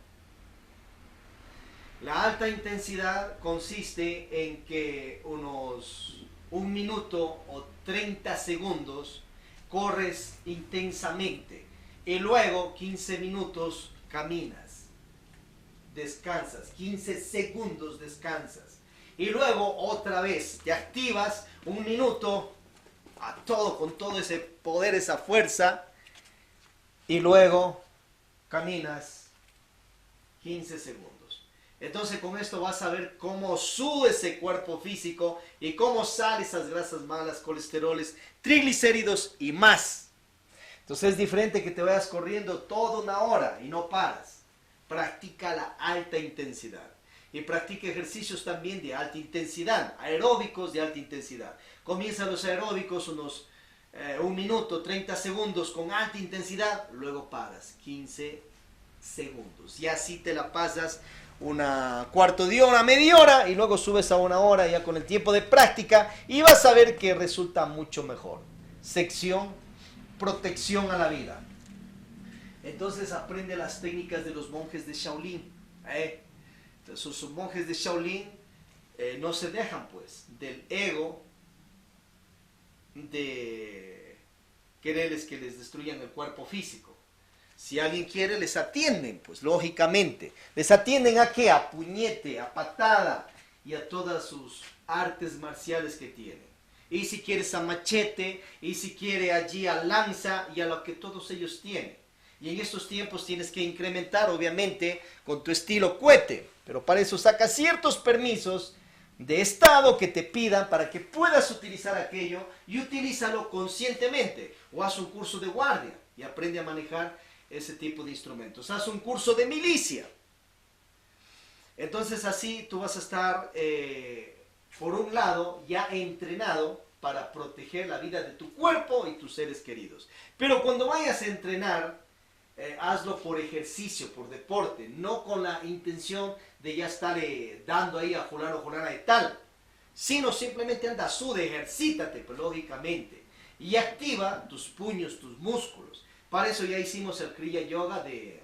La alta intensidad consiste en que unos 1 minuto o 30 segundos corres intensamente y luego 15 minutos caminas, descansas, 15 segundos descansas y luego otra vez te activas 1 minuto a todo, con todo ese poder, esa fuerza, y luego caminas 15 segundos. Entonces con esto vas a ver cómo sube ese cuerpo físico y cómo salen esas grasas malas, colesteroles, triglicéridos y más. Entonces es diferente que te vayas corriendo toda 1 hora y no paras. Practica la alta intensidad. Y practica ejercicios también de alta intensidad, aeróbicos de alta intensidad. Comienza los aeróbicos unos 1 minuto, 30 segundos con alta intensidad, luego paras 15 segundos. Y así te la pasas una cuarto de hora, media hora, y luego subes a 1 hora ya con el tiempo de práctica y vas a ver que resulta mucho mejor. Sección, protección a la vida. Entonces aprende las técnicas de los monjes de Shaolin. Entonces los monjes de Shaolin no se dejan pues del ego de quererles que les destruyan el cuerpo físico. Si alguien quiere, les atienden, pues lógicamente. ¿Les atienden a qué? A puñete, a patada y a todas sus artes marciales que tienen. Y si quieres a machete, y si quiere allí a lanza y a lo que todos ellos tienen. Y en estos tiempos tienes que incrementar, obviamente, con tu estilo cohete. Pero para eso sacas ciertos permisos de estado que te pidan para que puedas utilizar aquello y utilízalo conscientemente. O haz un curso de guardia y aprende a manejar ese tipo de instrumentos. Haz un curso de milicia. Entonces así tú vas a estar, por un lado, ya entrenado para proteger la vida de tu cuerpo y tus seres queridos. Pero cuando vayas a entrenar, hazlo por ejercicio, por deporte, no con la intención de ya estar dando ahí a fulano o fulana de tal, sino simplemente anda, sude, ejercítate, pues, lógicamente, y activa tus puños, tus músculos. Para eso ya hicimos el Kriya Yoga de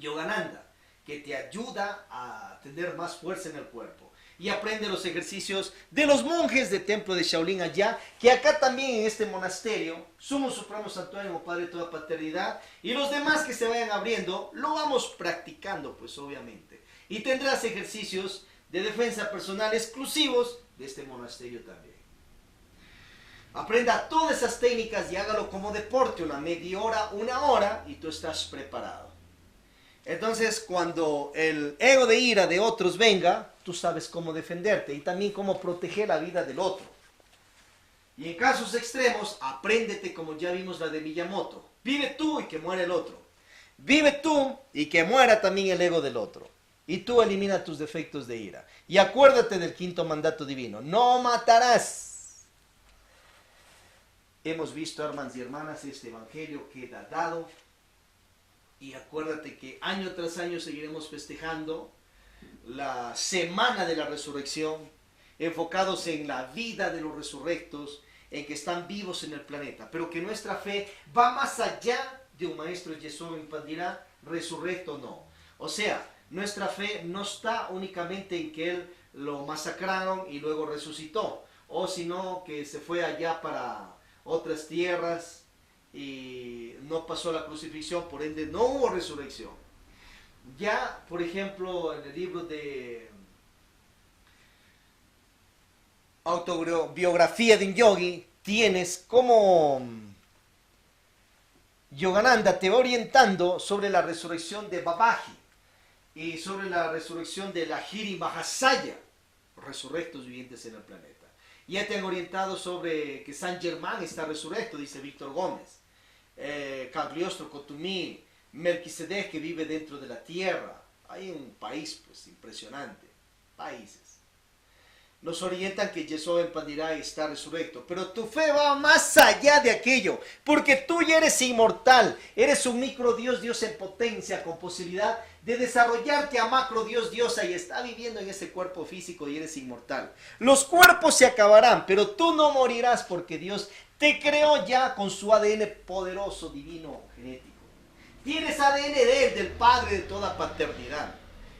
Yogananda, que te ayuda a tener más fuerza en el cuerpo. Y aprende los ejercicios de los monjes del templo de Shaolin allá, que acá también en este monasterio, Sumo Supremo Santuario, Padre de toda paternidad, y los demás que se vayan abriendo, lo vamos practicando, pues obviamente. Y tendrás ejercicios de defensa personal exclusivos de este monasterio también. Aprenda todas esas técnicas y hágalo como deporte, una media hora, 1 hora, y tú estás preparado. Entonces, cuando el ego de ira de otros venga, tú sabes cómo defenderte y también cómo proteger la vida del otro. Y en casos extremos, apréndete como ya vimos la de Miyamoto. Vive tú y que muera el otro. Vive tú y que muera también el ego del otro. Y tú elimina tus defectos de ira. Y acuérdate del 5.º mandato divino. No matarás. Hemos visto, hermanos y hermanas, este evangelio queda dado. Y acuérdate que año tras año seguiremos festejando la semana de la resurrección, enfocados en la vida de los resurrectos, en que están vivos en el planeta. Pero que nuestra fe va más allá de un maestro Yeshua Impandirá, resurrecto o no. O sea, nuestra fe no está únicamente en que él lo masacraron y luego resucitó, o sino que se fue allá para otras tierras y no pasó la crucifixión, por ende no hubo resurrección. Ya, por ejemplo, en el libro de autobiografía de un yogi, tienes como Yogananda te va orientando sobre la resurrección de Babaji y sobre la resurrección de la Lahiri Mahasaya, resurrectos vivientes en el planeta. Ya te han orientado sobre que San Germán está resurrecto, dice Víctor Gómez. Cagliostro, Cotumí, Melquisedec que vive dentro de la tierra. Hay un país pues impresionante, países. nos orientan que Yeshua en Pandirá está resurrecto. Pero tu fe va más allá de aquello, porque tú ya eres inmortal, eres un micro Dios, Dios en potencia, con posibilidad de desarrollarte a macro Dios, diosa, y está viviendo en ese cuerpo físico y eres inmortal. Los cuerpos se acabarán, pero tú no morirás porque Dios te creó ya con su ADN poderoso, divino, genético. Tienes ADN de Él, del Padre de toda paternidad.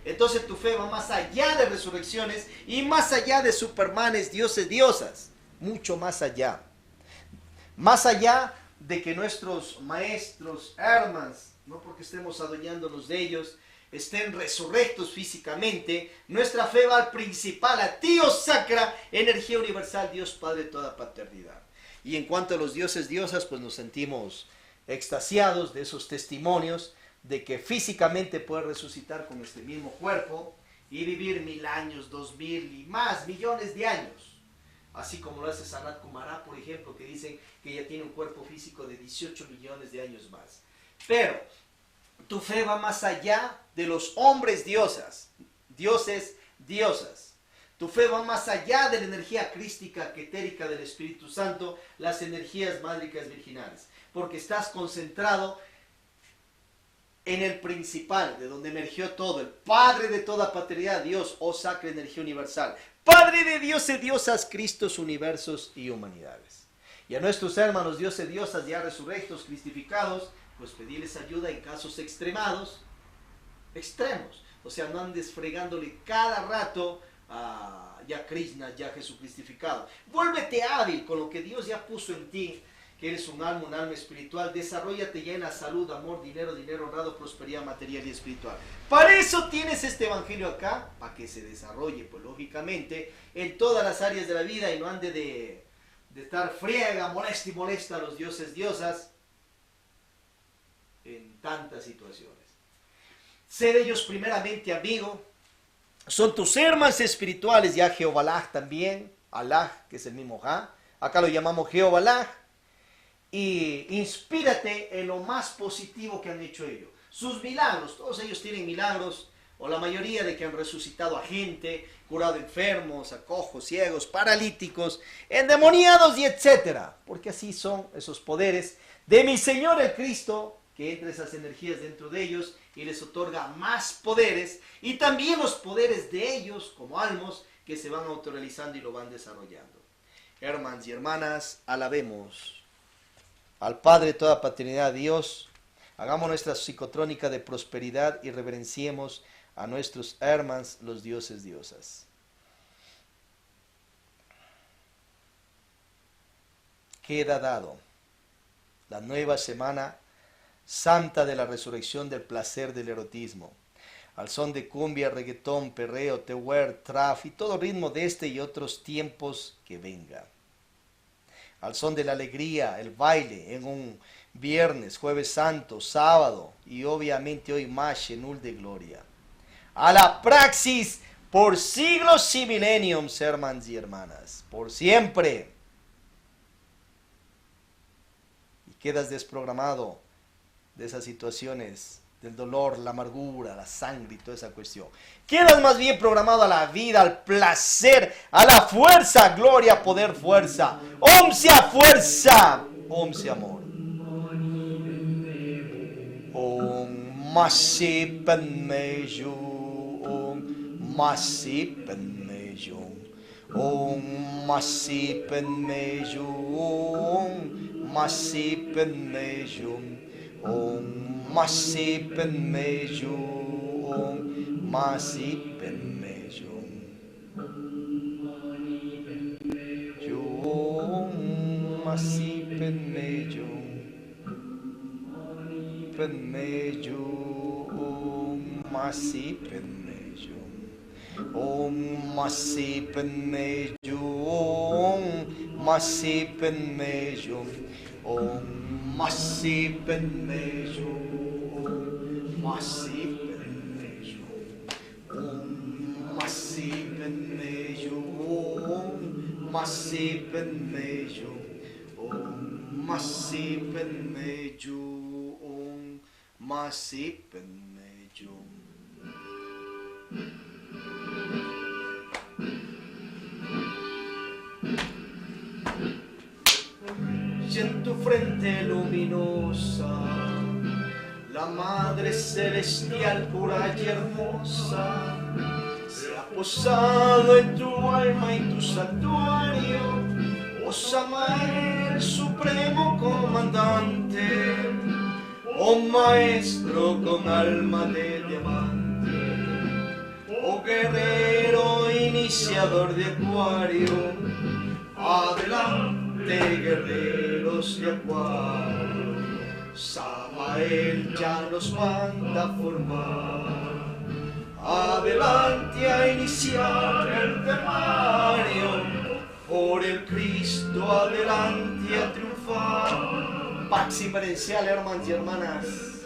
Entonces tu fe va más allá de resurrecciones y más allá de supermanes, dioses, diosas. Mucho más allá. Más allá de que nuestros maestros, hermanos, no porque estemos adueñándonos de ellos, estén resurrectos físicamente, nuestra fe va al principal, a Dios sacra, energía universal, Dios Padre de toda paternidad. Y en cuanto a los dioses, diosas, pues nos sentimos extasiados de esos testimonios de que físicamente puede resucitar con este mismo cuerpo y vivir 1000 años, 2000 y más, millones de años. Así como lo hace Sanat Kumara, por ejemplo, que dicen que ya tiene un cuerpo físico de 18 millones de años más. Pero tu fe va más allá de los hombres diosas, dioses, diosas. Tu fe va más allá de la energía crística, etérica del Espíritu Santo, las energías mádricas virginales, porque estás concentrado en el principal, de donde emergió todo, el Padre de toda paternidad, Dios, oh sacra energía universal, Padre de dioses, diosas, Cristos, universos y humanidades. Y a nuestros hermanos dioses, diosas, ya resurrectos, cristificados, pues pedirles ayuda en casos extremos, o sea, no andes fregándole cada rato a ya Krishna, ya Jesús cristificado. Vuélvete hábil con lo que Dios ya puso en ti, que eres un alma espiritual. Desarróllate ya en la salud, amor, dinero, honrado, prosperidad material y espiritual. Para eso tienes este evangelio acá, para que se desarrolle, pues lógicamente, en todas las áreas de la vida y no ande de estar friega, molesta y molesta a los dioses, diosas, en tantas situaciones. Sé de ellos primeramente amigo, son tus hermanos espirituales, ya Jehová también, Allah, que es el mismo Ja, acá lo llamamos Jehová, y inspírate en lo más positivo que han hecho ellos. Sus milagros, todos ellos tienen milagros, o la mayoría de que han resucitado a gente, curado enfermos, a cojos, ciegos, paralíticos, endemoniados y etcétera, porque así son esos poderes de mi Señor el Cristo, que entra esas energías dentro de ellos y les otorga más poderes, y también los poderes de ellos como almas que se van autorrealizando y lo van desarrollando. Hermanos y hermanas, alabemos al Padre de toda paternidad, Dios. Hagamos nuestra psicotrónica de prosperidad y reverenciemos a nuestros hermanos, los dioses, diosas. Queda dado la nueva semana santa de la resurrección del placer del erotismo, al son de cumbia, reggaetón, perreo, tehuer, traf y todo ritmo de este y otros tiempos que venga. Al son de la alegría, el baile en un viernes, jueves santo, sábado y obviamente hoy más Shenul de gloria. A la praxis por siglos y milenios, hermanos y hermanas, por siempre. Y quedas desprogramado de esas situaciones, del dolor, la amargura, la sangre y toda esa cuestión. Quedas más bien programado a la vida, al placer, a la fuerza, gloria, poder, fuerza. Om sea fuerza, Om sea amor. Om Masi Padme Hum, Om Masi Padme Hum, Om Masi Padme Hum, Masi Padme Hum, Om Masi Padme Hum, Om Masi Padme Hum, Om Masi Padme Hum. Padme Hum, Masi Padme Hum, Om Masi Padme Hum, Masi Padme Hum, Om Masi Padme Hum, Masi Padme Hum, Om Masi Padme Hum, Masi Padme Hum, Om Masi Padme Hum, Masi Padme Hum. y en tu frente luminosa, la Madre Celestial pura y hermosa, se ha posado en tu alma y tu santuario, oh Samael, supremo comandante, oh Maestro con alma de diamante, oh guerrero iniciador de Acuario, adelante guerreros de Acuario, Samael ya nos manda a formar, adelante a iniciar el temario, por el Cristo adelante a triunfar. Pax y Perencial, hermanos y hermanas.